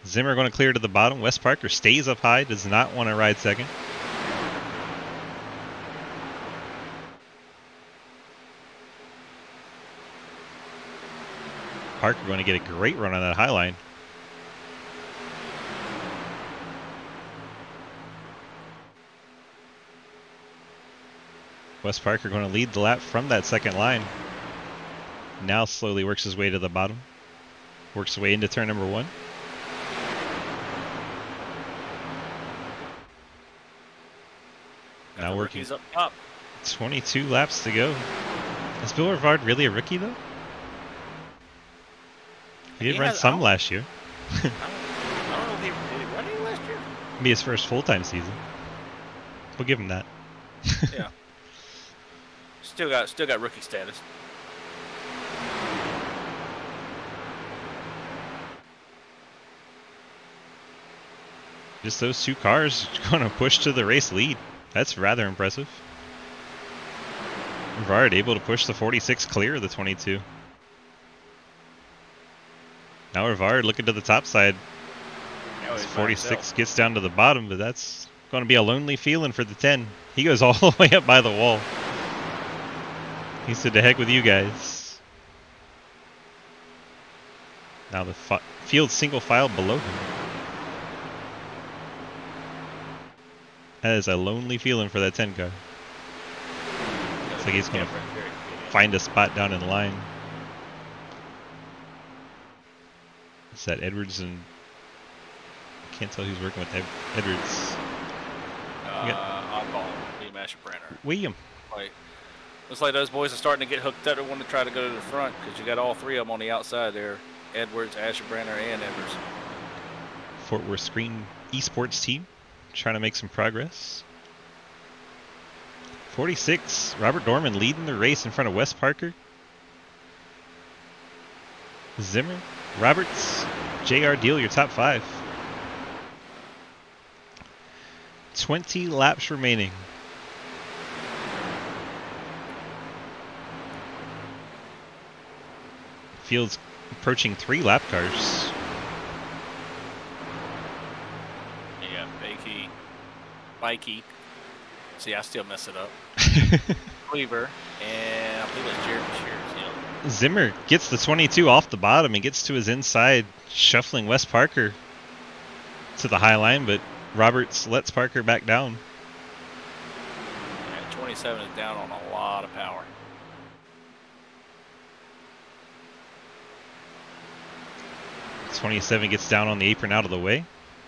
Zimmer going to clear to the bottom. Wes Parker stays up high, does not want to ride second. Parker going to get a great run on that high line. Wes Parker going to lead the lap from that second line. Now slowly works his way to the bottom. Works his way into turn number 1. Now working. He's up top. 22 laps to go. Is Bill Rivard really a rookie though? He did run some last year. I don't know if he did he run any last year. Be his first full-time season. We'll give him that. Yeah. Still got rookie status. Just those two cars going to push to the race lead. That's rather impressive. Rivard able to push the 46 clear of the 22. Now Rivard looking to the top side. Now he's 46 gets down to the bottom, but that's going to be a lonely feeling for the 10. He goes all the way up by the wall. He said, to heck with you guys. Now the field single file below him. That is a lonely feeling for that 10 car. Looks like he's going to find a spot down in the line. Is that Edwards and... I can't tell who's working with Edwards. Oddball, William Asherbrenner. William. Looks like those boys are starting to get hooked up. They want to try to go to the front because you got all three of them on the outside there. Edwards, Asherbrenner, and Edwards. Fort Worth Screen Esports team trying to make some progress. 46, Robert Dorman leading the race in front of Wes Parker. Zimmer, Roberts, J.R. Deal, your top 5. 20 laps remaining. Field's approaching 3 lap cars. Yeah, Bikey. See, I still mess it up. Cleaver, and I believe it's Jeremy Shears. Yeah. Zimmer gets the 22 off the bottom and gets to his inside, shuffling Wes Parker to the high line, but Roberts lets Parker back down. Yeah, 27 is down on a lot of power. – 27 gets down on the apron out of the way.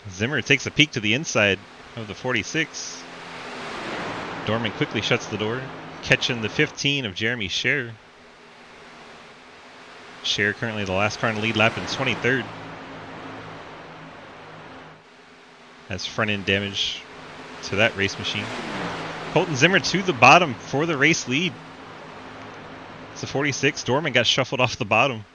Zimmer takes a peek to the inside of the 46. Dorman quickly shuts the door, catching the 15 of Jeremy Scher. Scher currently the last car in the lead lap in 23rd. Has front end damage to that race machine. Colton Zimmer to the bottom for the race lead. It's a 46. Dorman got shuffled off the bottom.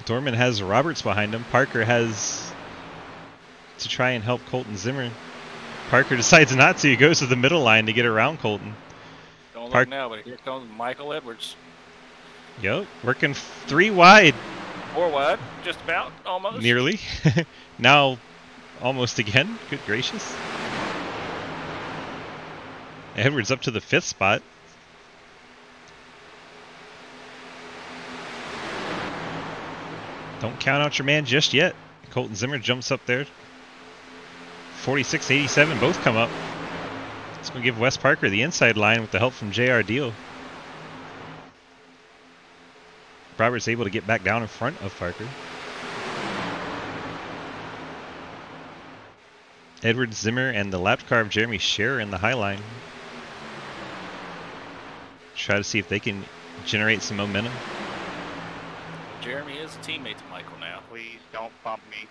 Dorman has Roberts behind him. Parker has to try and help Colton Zimmer. Parker decides not to. He goes to the middle line to get around Colton. Don't look now, but here comes Michael Edwards. Yep, working 3 wide. 4 wide, just about, almost. Nearly. Now, almost again. Good gracious. Edwards up to the 5th spot. Don't count out your man just yet. Colton Zimmer jumps up there. 46, 87 both come up. It's going to give Wes Parker the inside line with the help from J.R. Deal. Roberts able to get back down in front of Parker. Edwards, Zimmer, and the lapped car of Jeremy Scher in the high line. Try to see if they can generate some momentum. Jeremy is a teammate to Michael now. Please don't bump me.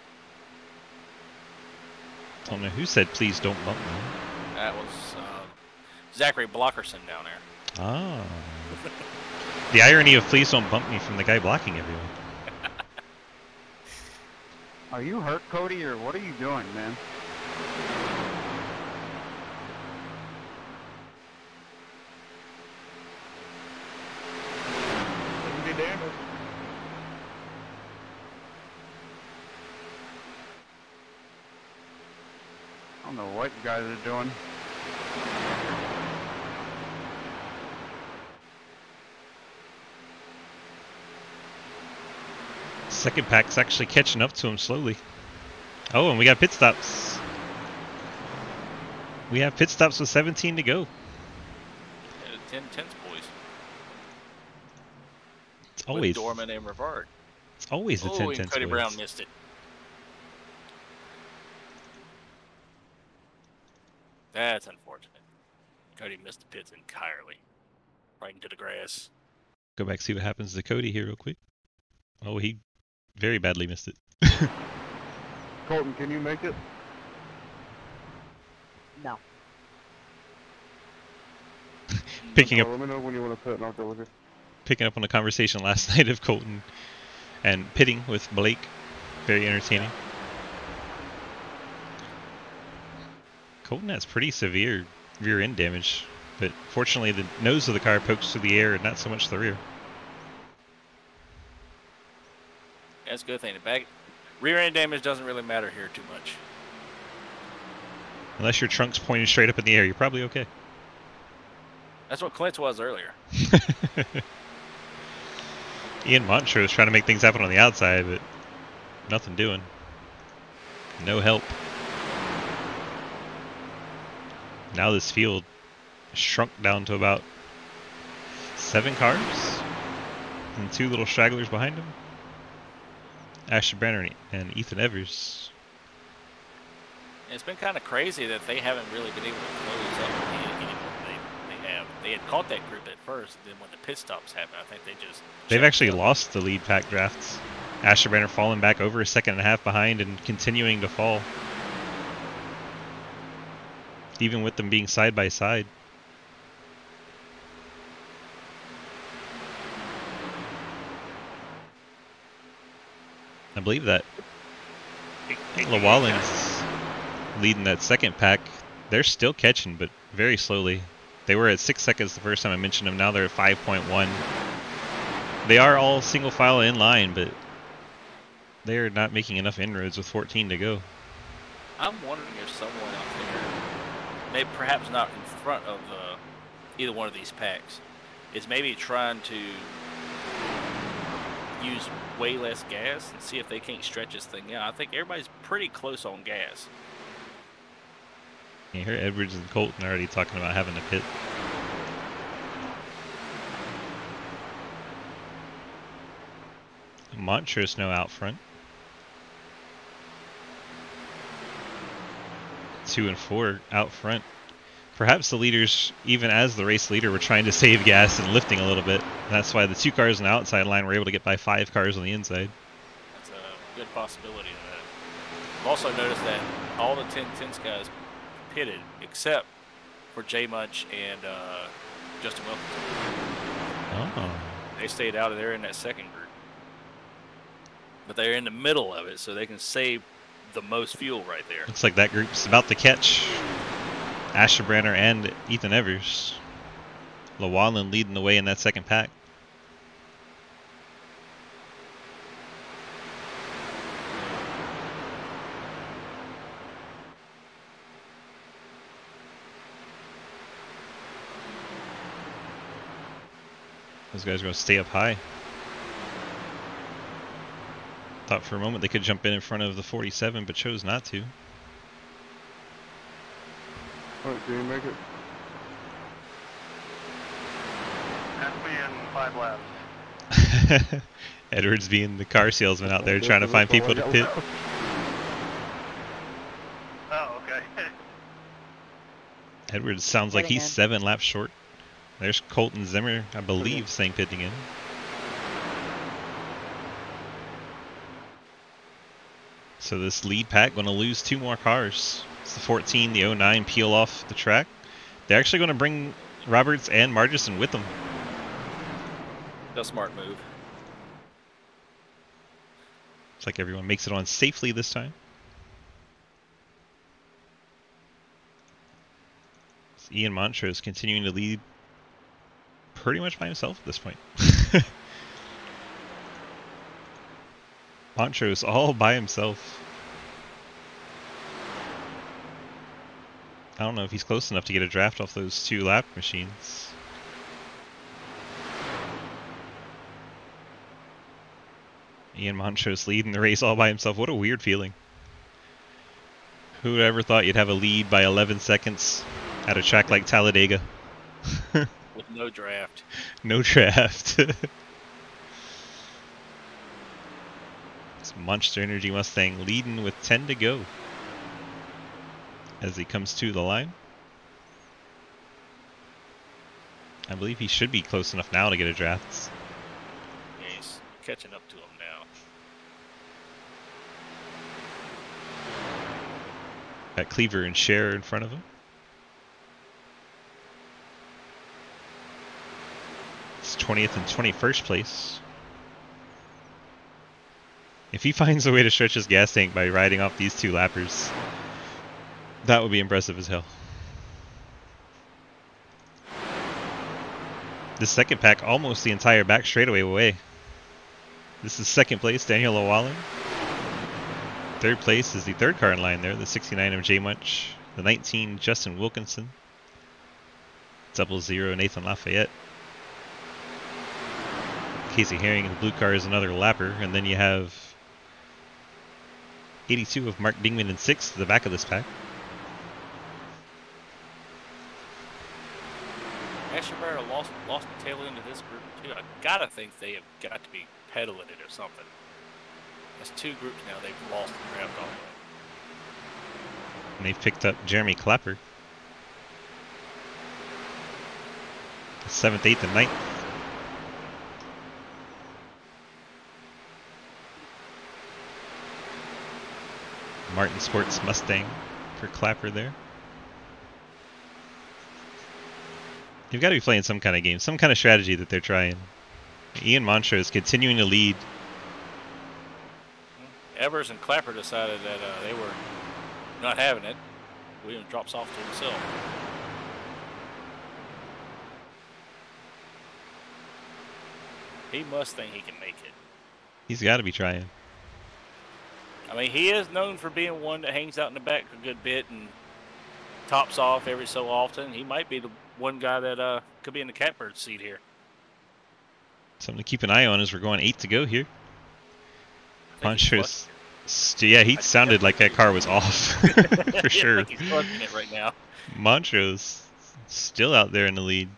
Don't know who said please don't bump me. That was Zachary Blockerson down there. Ah. The irony of please don't bump me from the guy blocking everyone. Are you hurt, Cody, or what are you doing, man? Shouldn't be damaged. don't know what you guys are doing. Second pack's actually catching up to him slowly. Oh, and we got pit stops. We have pit stops with 17 to go. Yeah, 10-10s, boys. It's always With Dorman and Rivard. It's always the 10 and 10 Cody boys. Brown missed it. That's unfortunate. Cody missed the pits entirely. Right into the grass. Go back see what happens to Cody here real quick. Oh, he very badly missed it. Colton, can you make it? No. Picking up Let me know when you want to pit and I'll go with you. picking up on the conversation last night of Colton and pitting with Blake. Very entertaining. Colton has pretty severe rear end damage, but fortunately the nose of the car pokes through the air and not so much the rear. That's a good thing. The back rear end damage doesn't really matter here too much. Unless your trunk's pointed straight up in the air, you're probably okay. That's what Clint's was earlier. Ian Montrose trying to make things happen on the outside, but nothing doing. No help. Now this field shrunk down to about 7 cars and 2 little stragglers behind him. Asher Banner and Ethan Evers. And it's been kind of crazy that they haven't really been able to close up anyone they have. They had caught that group at first, and then when the pit stops happened, I think they just... They've actually lost the lead pack drafts. Asher Banner falling back over a second and a half behind and continuing to fall. Even with them being side by side. I believe that Llewellyn's leading that second pack. They're still catching, but very slowly. They were at 6 seconds the first time I mentioned them. Now they're at 5.1. They are all single file in line, but they're not making enough inroads with 14 to go. I'm wondering if someone out there, maybe perhaps not in front of either one of these packs, is maybe trying to use way less gas and see if they can't stretch this thing out. I think everybody's pretty close on gas. You hear Edwards and Colton already talking about having to pit. Montrose now out front. 2 and 4 out front. Perhaps the leaders, even as the race leader, were trying to save gas and lifting a little bit. That's why the 2 cars on the outside line were able to get by 5 cars on the inside. That's a good possibility of that. I've also noticed that all the 10-10s guys pitted except for J Munch and Justin Wilkinson. Oh. They stayed out of there in that second group. But they're in the middle of it, so they can save the most fuel right there. Looks like that group's about to catch Asher Branner and Ethan Evers. Llewellyn leading the way in that second pack. Those guys are going to stay up high. Thought for a moment they could jump in front of the 47, but chose not to. Alright, can you make it? Has to be in 5 laps. Edwards being the car salesman out there trying to find people to pit. Oh, okay. Edwards sounds like he's 7 laps short. There's Colton Zimmer, I believe, saying pitting in. So this lead pack going to lose 2 more cars. It's the 14, the 09 peel off the track. They're actually going to bring Roberts and Margison with them. That's a smart move. Looks like everyone makes it on safely this time. It's Ian Montrose continuing to lead pretty much by himself at this point. Montrose all by himself. I don't know if he's close enough to get a draft off those 2 lap machines. Ian Montrose leading the race all by himself. What a weird feeling. Who would ever thought you'd have a lead by 11 seconds at a track like Talladega? With no draft. No draft. It's Monster Energy Mustang leading with 10 to go as he comes to the line. I believe he should be close enough now to get a draft. Yeah, he's catching up to him now. Got Cleaver and Cher in front of him. It's 20th and 21st place. If he finds a way to stretch his gas tank by riding off these 2 lappers, that would be impressive as hell. This second pack almost the entire back straightaway away. This is second place, Daniel Llewellyn. Third place is the third car in line there, the 69 of J Munch. The 19, Justin Wilkinson. 00, Nathan Lafayette. Casey Herring in the blue car is another lapper. And then you have 82 of Mark Dingman in 6th to the back of this pack. Escherbauer lost the tail end of this group too. I gotta think they have got to be pedaling it or something. That's 2 groups now they've lost the draft all the way. And they've picked up Jeremy Clapper. 7th, 8th, and 9th. Martin Sports Mustang for Clapper there. You've got to be playing some kind of game, some kind of strategy that they're trying. Ian Montrose continuing to lead. Evers and Clapper decided that they were not having it. Williams drops off to himself. He must think he can make it. He's got to be trying. I mean, he is known for being one that hangs out in the back a good bit and tops off every so often. He might be the one guy that could be in the catbird seat here. Something to keep an eye on as we're going 8 to go here. Montrose. Yeah, he sounded like that car was off. For sure. Like he's clutching it right now. Montrose still out there in the lead.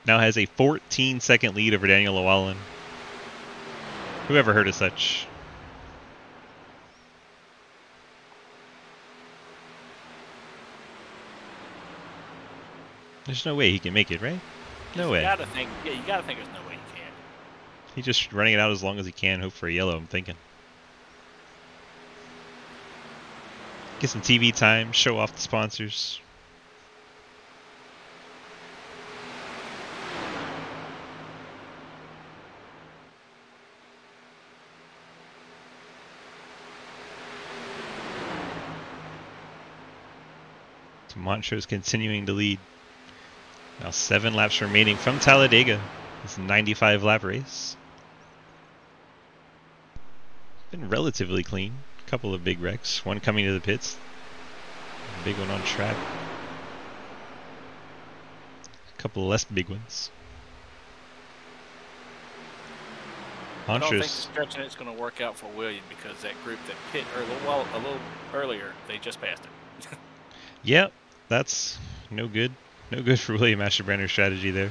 Now has a 14-second lead over Daniel Llewellyn. Who ever heard of such? There's no way he can make it, right? No way. You gotta think there's no way he can. He's just running it out as long as he can, hope for a yellow, I'm thinking. Get some TV time, show off the sponsors. So Montrose continuing to lead. Now 7 laps remaining from Talladega. It's a 95 lap race. Been relatively clean. A couple of big wrecks. One coming to the pits. A big one on track. A couple less big ones. I don't think Montrose. stretching it's going to work out for William because that group that pit a little earlier, they just passed it. Yep, that's no good. No good for William Asherbrander's strategy there.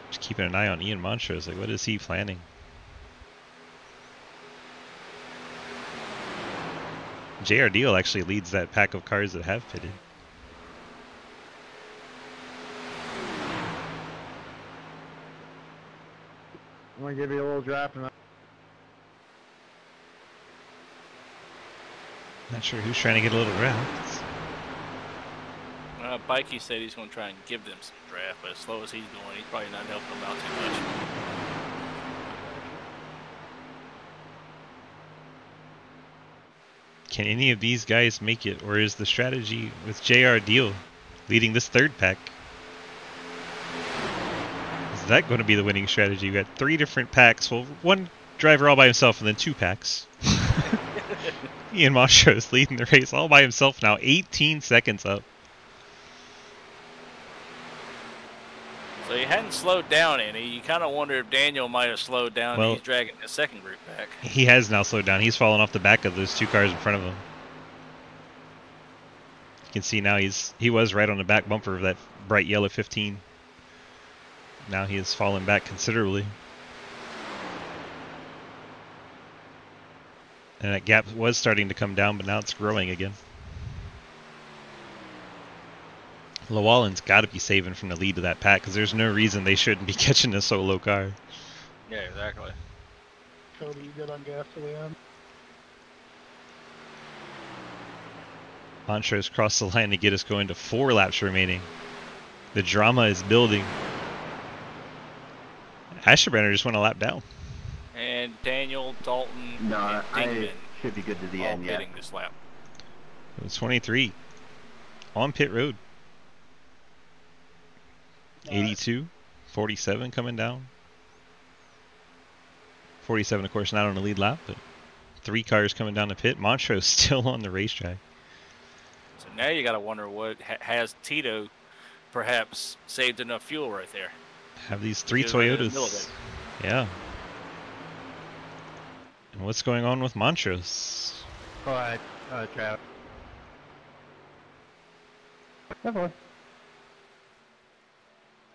Just keeping an eye on Ian Montrose. Like, what is he planning? JR Deal actually leads that pack of cars that have pitted. I'm gonna give you a little draft. Not sure who's trying to get a little draft. Bikey said he's going to try and give them some draft, but as slow as he's going, he's probably not helping them out too much. Can any of these guys make it, or is the strategy with JR Deal leading this third pack? As Is that going to be the winning strategy? You got 3 different packs. Well, 1 driver all by himself, and then 2 packs. Ian Montrose leading the race all by himself now, 18 seconds up. So he hadn't slowed down any. You kind of wonder if Daniel might have slowed down. Well, and he's dragging the second group back. He has now slowed down. He's fallen off the back of those 2 cars in front of him. You can see now he was right on the back bumper of that bright yellow 15. Now he has fallen back considerably. And that gap was starting to come down, but now it's growing again. Llewellyn's got to be saving from the lead of that pack, because there's no reason they shouldn't be catching a solo car. Yeah, exactly. Cody, you good on gasoline? Montrose crossed the line to get us going to 4 laps remaining. The drama is building. Asherbrenner just went a lap down. And Daniel, Dalton, No, and Dingman I should be good to the all end, yeah. pitting this lap. It was 23 on pit road. 82, 47 coming down. 47, of course, not on the lead lap, but 3 cars coming down the pit. Montrose still on the racetrack. So now you got to wonder what has Tito perhaps saved enough fuel right there. Have these 3 He was right in the middle of Toyotas. it. Yeah. And what's going on with Montrose? Go ahead, Trav. Definitely.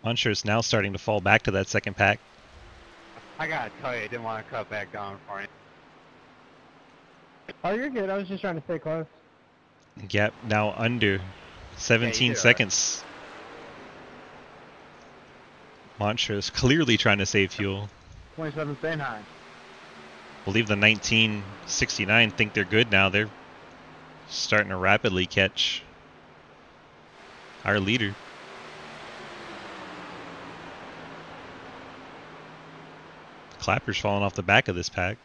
Montrose now starting to fall back to that second pack. I gotta tell you, I didn't want to cut back down for you. Oh, you're good. I was just trying to stay close. Gap now under 17 do, seconds. Montrose clearly trying to save fuel. 27 St. High. Believe the 1969 think they're good now. They're starting to rapidly catch our leader. Clapper's falling off the back of this pack.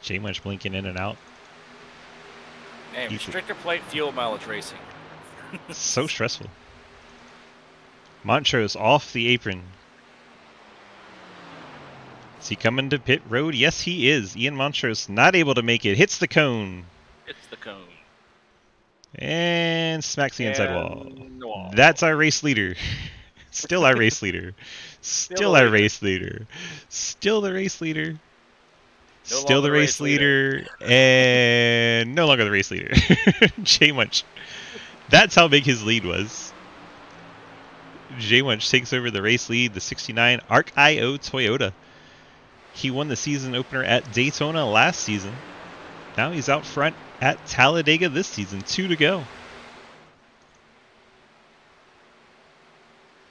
J-Munch blinking in and out. Man, You could- restrictor plate fuel mileage racing. So stressful. Montrose off the apron. Is he coming to pit road? Yes, he is. Ian Montrose not able to make it. Hits the cone. It's the cone. And smacks the inside And wall. That's our race leader. Still our race leader. Still our race leader. Still the race leader. No Still the longer race leader. And no longer the race leader. J-Munch. That's how big his lead was. J-Munch takes over the race lead, the 69 ARC-IO Toyota. He won the season opener at Daytona last season. Now he's out front at Talladega this season. 2 to go.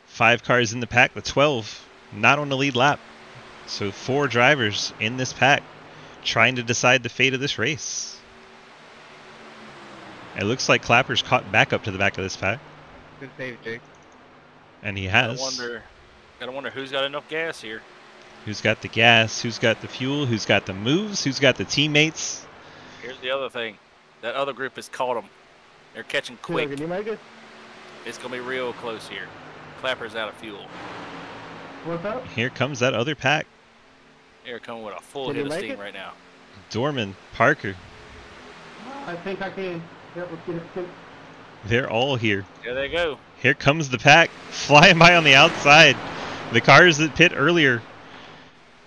5 cars in the pack, the 12 not on the lead lap. So 4 drivers in this pack trying to decide the fate of this race. It looks like Clapper's caught back up to the back of this pack. Good save, Jake. And he has. Gotta wonder who's got enough gas here. Who's got the gas? Who's got the fuel? Who's got the moves? Who's got the teammates? Here's the other thing. That other group has caught them. They're catching quick. Can you make it? It's gonna be real close here. Clapper's out of fuel. What's up? Here comes that other pack. They're coming with a full Can hit you of make steam it? right now. Dorman, Parker, I think I can. Yep, let's get it. they're all here. There they go. Here comes the pack, flying by on the outside. The cars that pit earlier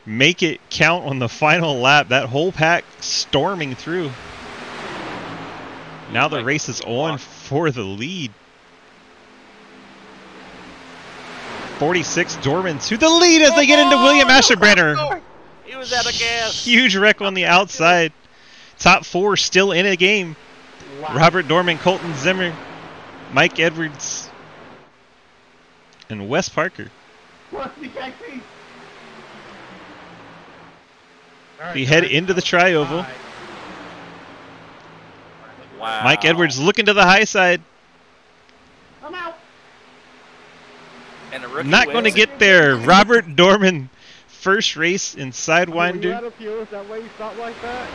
make it count on the final lap. That whole pack storming through. Now the Like race is on for the lead. 46 Dorman to the lead as they get into William Asherbrenner. He was out of gas. Huge wreck on the outside. Top 4 still in a game. Wow. Robert Dorman, Colton Zimmer, Mike Edwards, and Wes Parker. We head into the tri-oval. Wow. Mike Edwards looking to the high side. I'm out. And the rookie Not going to wins. get there. Robert Dorman, first race in Were you Sidewinder. out of fuel? Is that why you thought like that?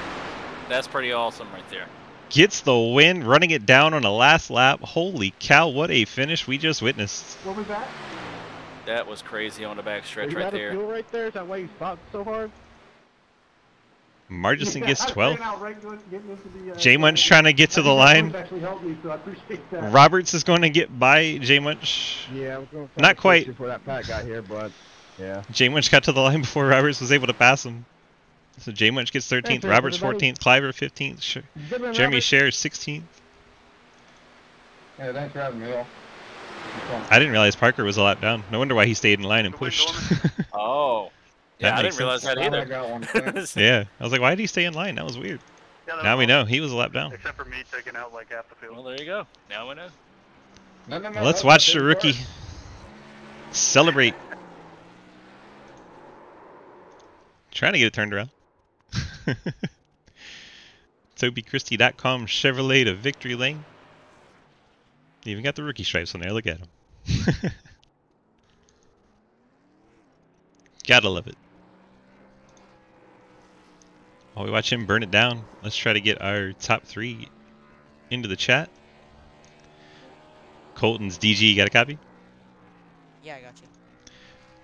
That's pretty awesome right there. gets the win, running it down on the last lap. Holy cow, what a finish we just witnessed. What was that? That was crazy on the back stretch Is right that a there. fuel right there? Is that why you stopped so hard? Margison gets 12. J J Munch trying to get to the line. Actually helped me, so I appreciate that. Roberts is going to get by J Munch. Yeah, I was going to Not quite. before that Pat got here, but yeah. J Munch got to the line before Roberts was able to pass him. So J Munch gets 13th, Thanks, Roberts everybody. 14th, Cliver 15th, Jeremy Scher 16th. Yeah, thanks for having me, all. I didn't realize Parker was a lap down. No wonder why he stayed in line and Good win, pushed. Oh. That Yeah, I makes didn't realize sense. that I either. got one thing. Yeah, I was like, why did he stay in line? That was weird. Yeah, that Now was we all. know he was a lap down. Except for me taking out like half the field. Well, there you go. Now we know. No, Let's that's watch a the big rookie part. celebrate. Trying to get it turned around. TobyChristie.com Chevrolet to victory lane. Even got the rookie stripes on there. Look at him. Gotta love it. While we watch him burn it down, let's try to get our top 3 into the chat. Colton's DG, got a copy? Yeah, I got you.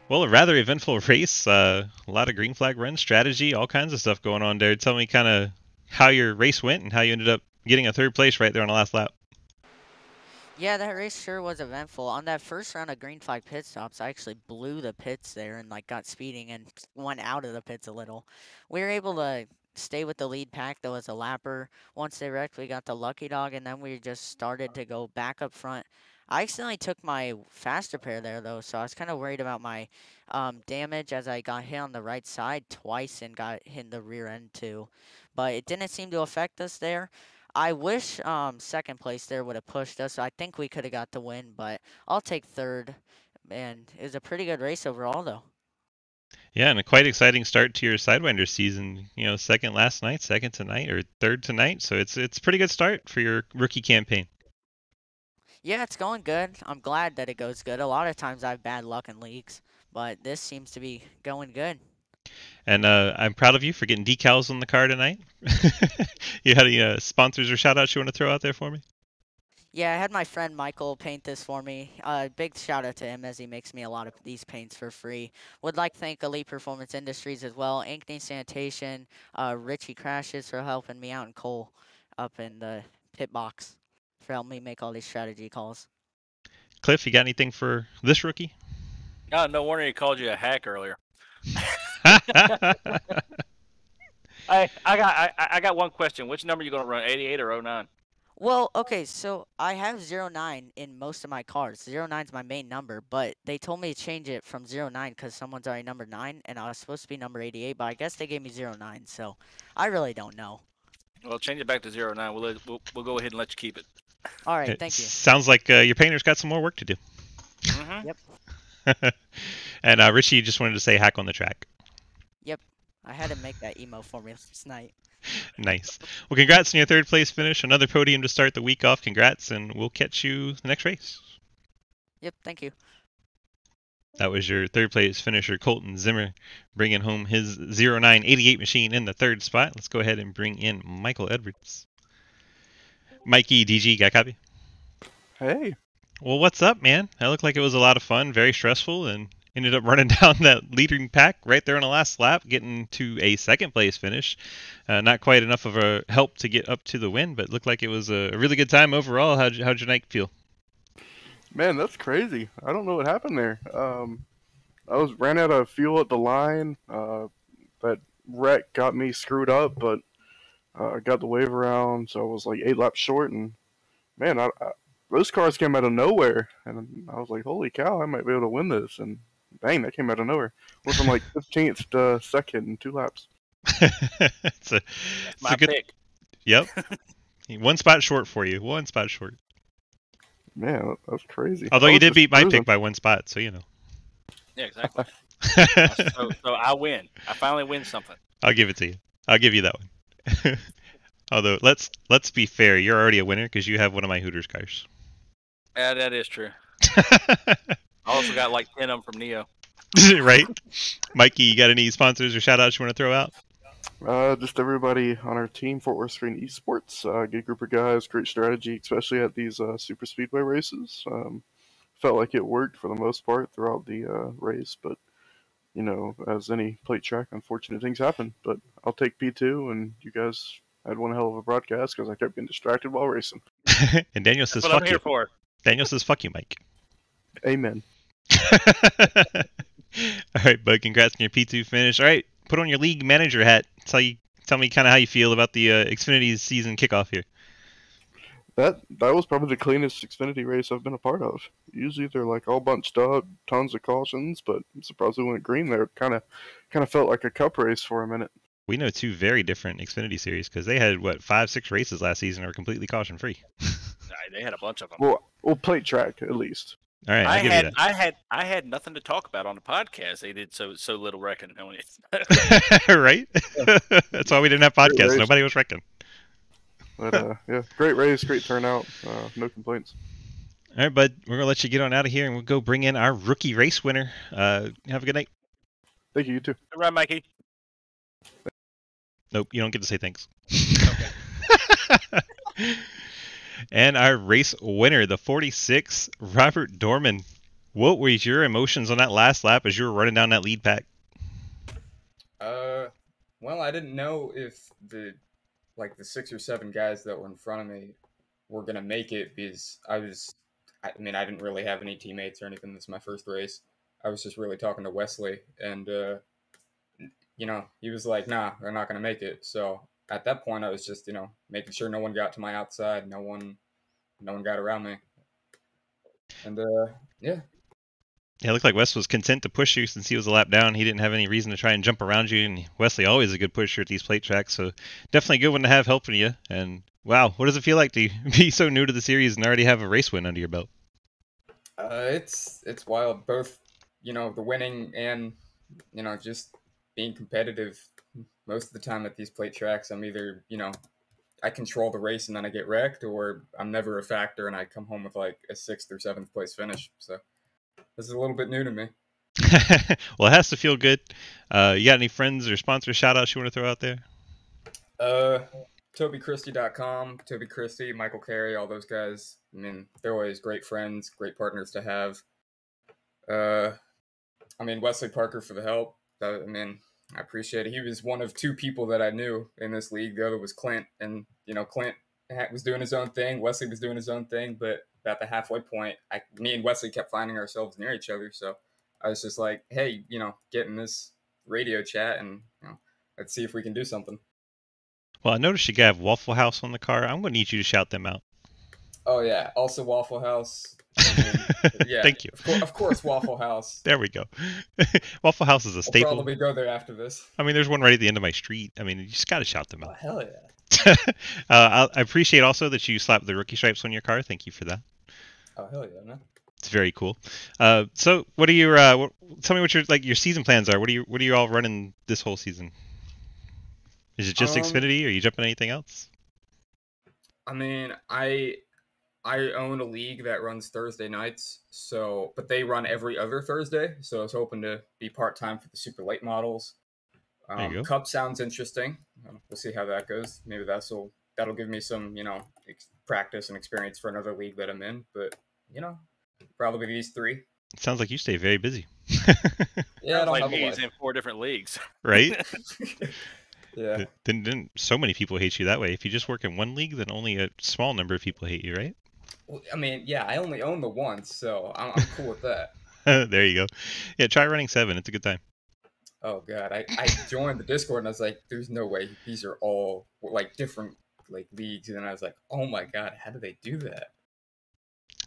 Well, a rather eventful race. A lot of green flag runs, strategy, all kinds of stuff going on there. Tell me kind of how your race went and how you ended up getting a 3rd place right there on the last lap. Yeah, that race sure was eventful. On that first round of green flag pit stops, I actually blew the pits there and like got speeding and went out of the pits a little. We were able to stay with the lead pack though as a lapper. Once they wrecked, we got the lucky dog, and then we just started to go back up front. I accidentally took my faster pair there though, so I was kind of worried about my damage as I got hit on the right side twice and got hit in the rear end too. But it didn't seem to affect us there. I wish 2nd place there would have pushed us. I think we could have got the win, but I'll take 3rd. And it was a pretty good race overall, though. Yeah, and a quite exciting start to your Sidewinder season. You know, 2nd last night, 2nd tonight, or 3rd tonight. So it's a pretty good start for your rookie campaign. Yeah, it's going good. I'm glad that it goes good. A lot of times I have bad luck in leagues, but this seems to be going good. And I'm proud of you for getting decals on the car tonight. You had any sponsors or shout-outs you want to throw out there for me? Yeah, I had my friend Michael paint this for me. Big shout out to him as he makes me a lot of these paints for free. Would like to thank Elite Performance Industries as well, Ankney Sanitation, Richie Crashes for helping me out, and Cole up in the pit box for helping me make all these strategy calls. Cliff, you got anything for this rookie? Oh, no wonder he called you a hack earlier. I got one question. Which number are you going to run, 88 or 09? Well, okay, so I have 09 in most of my cars. 09 is my main number, but they told me to change it from 09 because someone's already number 9, and I was supposed to be number 88, but I guess they gave me 09, so I really don't know. Well, change it back to 09. We'll go ahead and let you keep it. All right, It thank you. Sounds like your painter's got some more work to do. Mm-hmm. Yep. And Richie just wanted to say hack on the track. Yep, I had to make that emo for me last night. Nice. Well, congrats on your 3rd place finish. Another podium to start the week off. Congrats, and we'll catch you the next race. Yep, thank you. That was your 3rd place finisher, Colton Zimmer, bringing home his 0988 machine in the 3rd spot. Let's go ahead and bring in Michael Edwards. Mikey, DG, got a copy? Hey. Well, what's up, man? That looked like it was a lot of fun, very stressful, and ended up running down that leading pack right there on the last lap, getting to a 2nd place finish. Not quite enough of a help to get up to the win, but looked like it was a really good time overall. How'd your night feel? Man, that's crazy. I don't know what happened there. I ran out of fuel at the line. That wreck got me screwed up, but I got the wave around, so I was like 8 laps short. And man, those cars came out of nowhere, and I was like, "Holy cow! I might be able to win this!" And bang, that came out of nowhere. Went from like 15th to 2nd in 2 laps. it's My a good pick. Yep. 1 spot short for you. 1 spot short. Man, that's crazy. Although I you was did just beat my cruising. pick by 1 spot, so you know. Yeah, exactly. So I win. I finally win something. I'll give it to you. I'll give you that one. Although let's be fair, you're already a winner because you have one of my Hooters cars. Yeah, that is true. I also got like 10 of them from Neo. Right? Mikey, you got any sponsors or shout outs you want to throw out? Just everybody on our team, Fort Worth Screen Esports. Good group of guys, great strategy, especially at these super speedway races. Felt like it worked for the most part throughout the race, but as any plate track, unfortunate things happen. But I'll take P2, and you guys had one hell of a broadcast because I kept getting distracted while racing. And Daniel says, That's what fuck I'm you. here for. Daniel says, fuck you, Mike. Amen. All right, bud. Congrats on your P2 finish. All right, put on your league manager hat. Tell me kind of how you feel about the Xfinity season kickoff here. That was probably the cleanest Xfinity race I've been a part of. Usually they're like all bunched up, tons of cautions, but I'm surprised we went green there. Kind of felt like a cup race for a minute. We know two very different Xfinity series because they had 5-6 races last season that were completely caution free. They had a bunch of them. Well, plate track at least. All right, I'll give you that. I had nothing to talk about on the podcast. They did so little wrecking on it. Right? That's why we didn't have podcasts. Nobody was wrecking. But yeah, great race, great turnout. No complaints. All right, bud. We're gonna let you get on out of here, and we'll go bring in our rookie race winner. Have a good night. Thank you. You too. All right, Mikey. Nope, you don't get to say thanks. Okay. And our race winner, the 46, Robert Dorman. What were your emotions on that last lap as you were running down that lead pack? Well, I didn't know if the 6 or 7 guys that were in front of me were gonna make it because I didn't really have any teammates or anything. This is my first race. I was just really talking to Wesley, and he was like, "Nah, they're not gonna make it." So at that point, I was just making sure no one got to my outside, no one got around me, and yeah. Yeah, it looked like Wes was content to push you since he was a lap down. He didn't have any reason to try and jump around you, and Wesley always a good pusher at these plate tracks, so definitely a good one to have helping you. And wow, what does it feel like to be so new to the series and already have a race win under your belt? It's wild, both the winning and just being competitive. Most of the time at these plate tracks, I'm either I control the race and then I get wrecked, or I'm never a factor and I come home with like a 6th or 7th place finish. So this is a little bit new to me. Well, it has to feel good. You got any friends or sponsor shout outs you want to throw out there? TobyChristie.com, Toby Christie, Michael Carey, all those guys. I mean, they're always great friends, great partners to have. Wesley Parker for the help. I appreciate it. He was one of 2 people that I knew in this league. The other was Clint, and Clint was doing his own thing. Wesley was doing his own thing, but about the halfway point, me and Wesley kept finding ourselves near each other. So I was just like, hey, get in this radio chat and let's see if we can do something. Well, I noticed you have Waffle House on the car. I'm going to need you to shout them out. Oh yeah, also Waffle House. Yeah, thank you. Of course, Waffle House. There we go. Waffle House is a staple. We'll probably go there after this. There's one right at the end of my street. You just got to shout them out. Oh, hell yeah. I appreciate also that you slapped the rookie stripes on your car. Thank you for that. Oh, hell yeah, man. It's very cool. So what are your tell me what your season plans are. What are you all running this whole season? Is it just Xfinity, or are you jumping anything else? I own a league that runs Thursday nights, but they run every other Thursday, so I was hoping to be part-time for the super late models. There you go. Cup sounds interesting. We'll see how that goes. Maybe that'll give me some, practice and experience for another league that I'm in, but, probably these 3. It sounds like you stay very busy. Yeah, I don't have he's in 4 different leagues. Right? Yeah. Then so many people hate you that way. If you just work in one league, then only a small number of people hate you, right? Well, yeah, I only own the one, so I'm cool with that. There you go. Yeah, try running 7. It's a good time. Oh god, I joined the Discord and I was like, "There's no way these are all different leagues." And then I was like, "Oh my god, how do they do that?"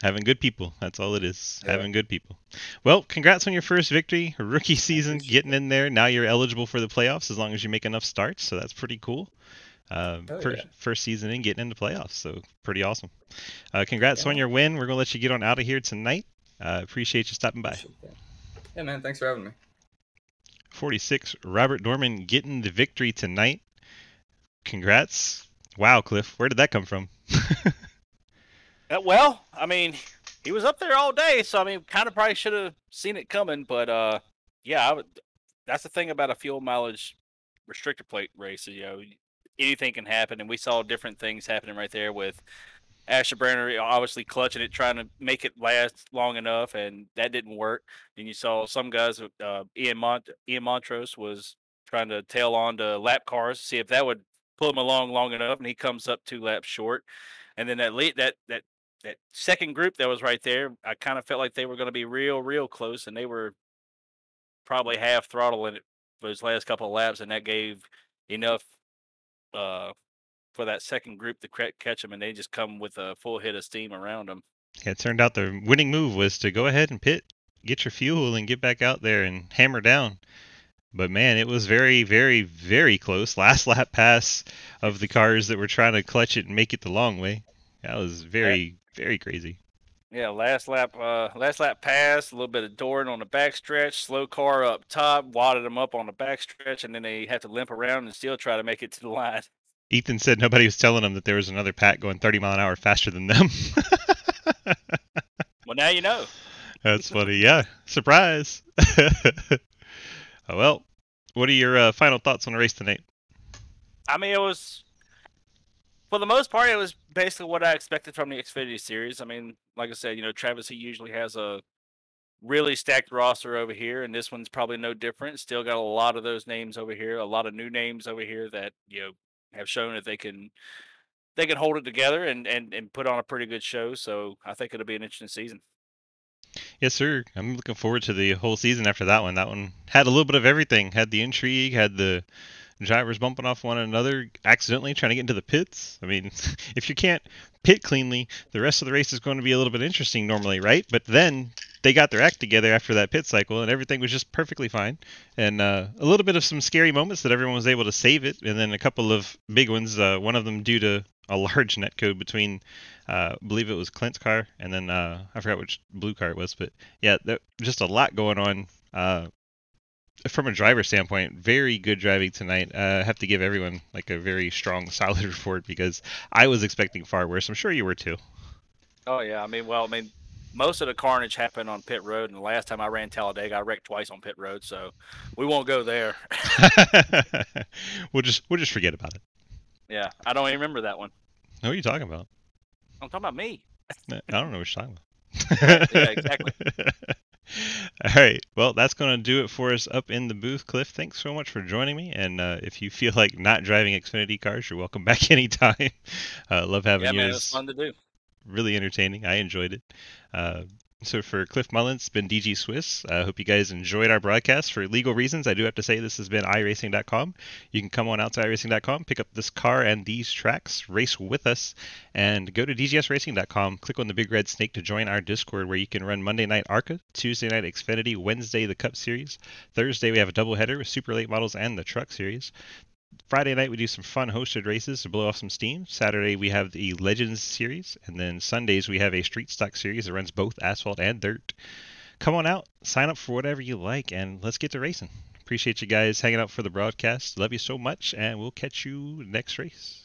Having good people. That's all it is. Yeah. Having good people. Well, congrats on your first victory. Rookie season, getting in there. Now you're eligible for the playoffs as long as you make enough starts. So that's pretty cool. First season in, getting into playoffs. So pretty awesome. Congrats on your win. We're going to let you get on out of here tonight. Appreciate you stopping by. Yeah, man. Thanks for having me. 46, Robert Dorman getting the victory tonight. Congrats. Wow, Cliff. Where did that come from? Well, he was up there all day, so kind of probably should have seen it coming. But yeah, that's the thing about a fuel mileage restrictor plate races, anything can happen, and we saw different things happening right there with Asher obviously clutching it, trying to make it last long enough, and that didn't work. Then you saw some guys, Ian Montrose was trying to tail on to lap cars, see if that would pull him along long enough, and he comes up 2 laps short. And then that second group that was right there, I kind of felt like they were going to be real close, and they were probably half throttle in it for those last couple of laps, and that gave enough for that second group to catch them, and they just come with a full hit of steam around them. Yeah, it turned out the winning move was to go ahead and pit, get your fuel, and get back out there and hammer down. But man, it was very close. Last lap pass of the cars that were trying to clutch it and make it the long way. That was very crazy. Yeah, last lap pass, a little bit of Dorman on the backstretch, slow car up top, wadded them up on the backstretch, and then they have to limp around and still try to make it to the line. Ethan said nobody was telling him that there was another pack going 30 mile an hour faster than them. Well, now you know. That's funny. Yeah, surprise. Well, what are your final thoughts on the race tonight? I mean, it was, for the most part, it was basically what I expected from the Xfinity series. I mean, like I said, Travis, he usually has a really stacked roster over here, and this one's probably no different. Still got a lot of those names over here, a lot of new names over here that have shown that they can hold it together and put on a pretty good show. So I think it'll be an interesting season. Yes, sir. I'm looking forward to the whole season after that one. That one had a little bit of everything. Had the intrigue, had the drivers bumping off one another, accidentally trying to get into the pits. I mean, if you can't pit cleanly, the rest of the race is going to be a little bit interesting normally, right? But then they got their act together after that pit cycle, and everything was just perfectly fine. And a little bit of some scary moments that everyone was able to save it, and then a couple of big ones, one of them due to a large netcode between, I believe it was Clint's car, and then I forgot which blue car it was. But yeah, just a lot going on. From a driver standpoint, very good driving tonight. I have to give everyone like a very strong, solid report because I was expecting far worse. I'm sure you were too. Oh yeah, I mean, most of the carnage happened on pit road, and the last time I ran Talladega, I wrecked twice on pit road, so we won't go there. We'll just forget about it. Yeah, I don't even remember that one. What are you talking about? I'm talking about me. I don't know what you're talking about. Yeah, exactly. All right. Well, that's going to do it for us up in the booth. Cliff, thanks so much for joining me. And if you feel like not driving Xfinity cars, you're welcome back anytime. Love having you. Yeah, man, it was fun to do. Really entertaining. I enjoyed it. So for Cliff Mullins, it's been DG Swiss. I hope you guys enjoyed our broadcast. For legal reasons, I do have to say this has been iRacing.com. You can come on out to iRacing.com, pick up this car and these tracks, race with us, and go to DGSRacing.com. Click on the big red snake to join our Discord where you can run Monday night ARCA, Tuesday night Xfinity, Wednesday the Cup Series. Thursday we have a doubleheader with Super Late Models and the Truck Series. Friday night we do some fun hosted races to blow off some steam. Saturday we have the Legends series, and then Sundays we have a street stock series that runs both asphalt and dirt. Come on out, sign up for whatever you like, and let's get to racing. Appreciate you guys hanging out for the broadcast. Love you so much, and we'll catch you next race.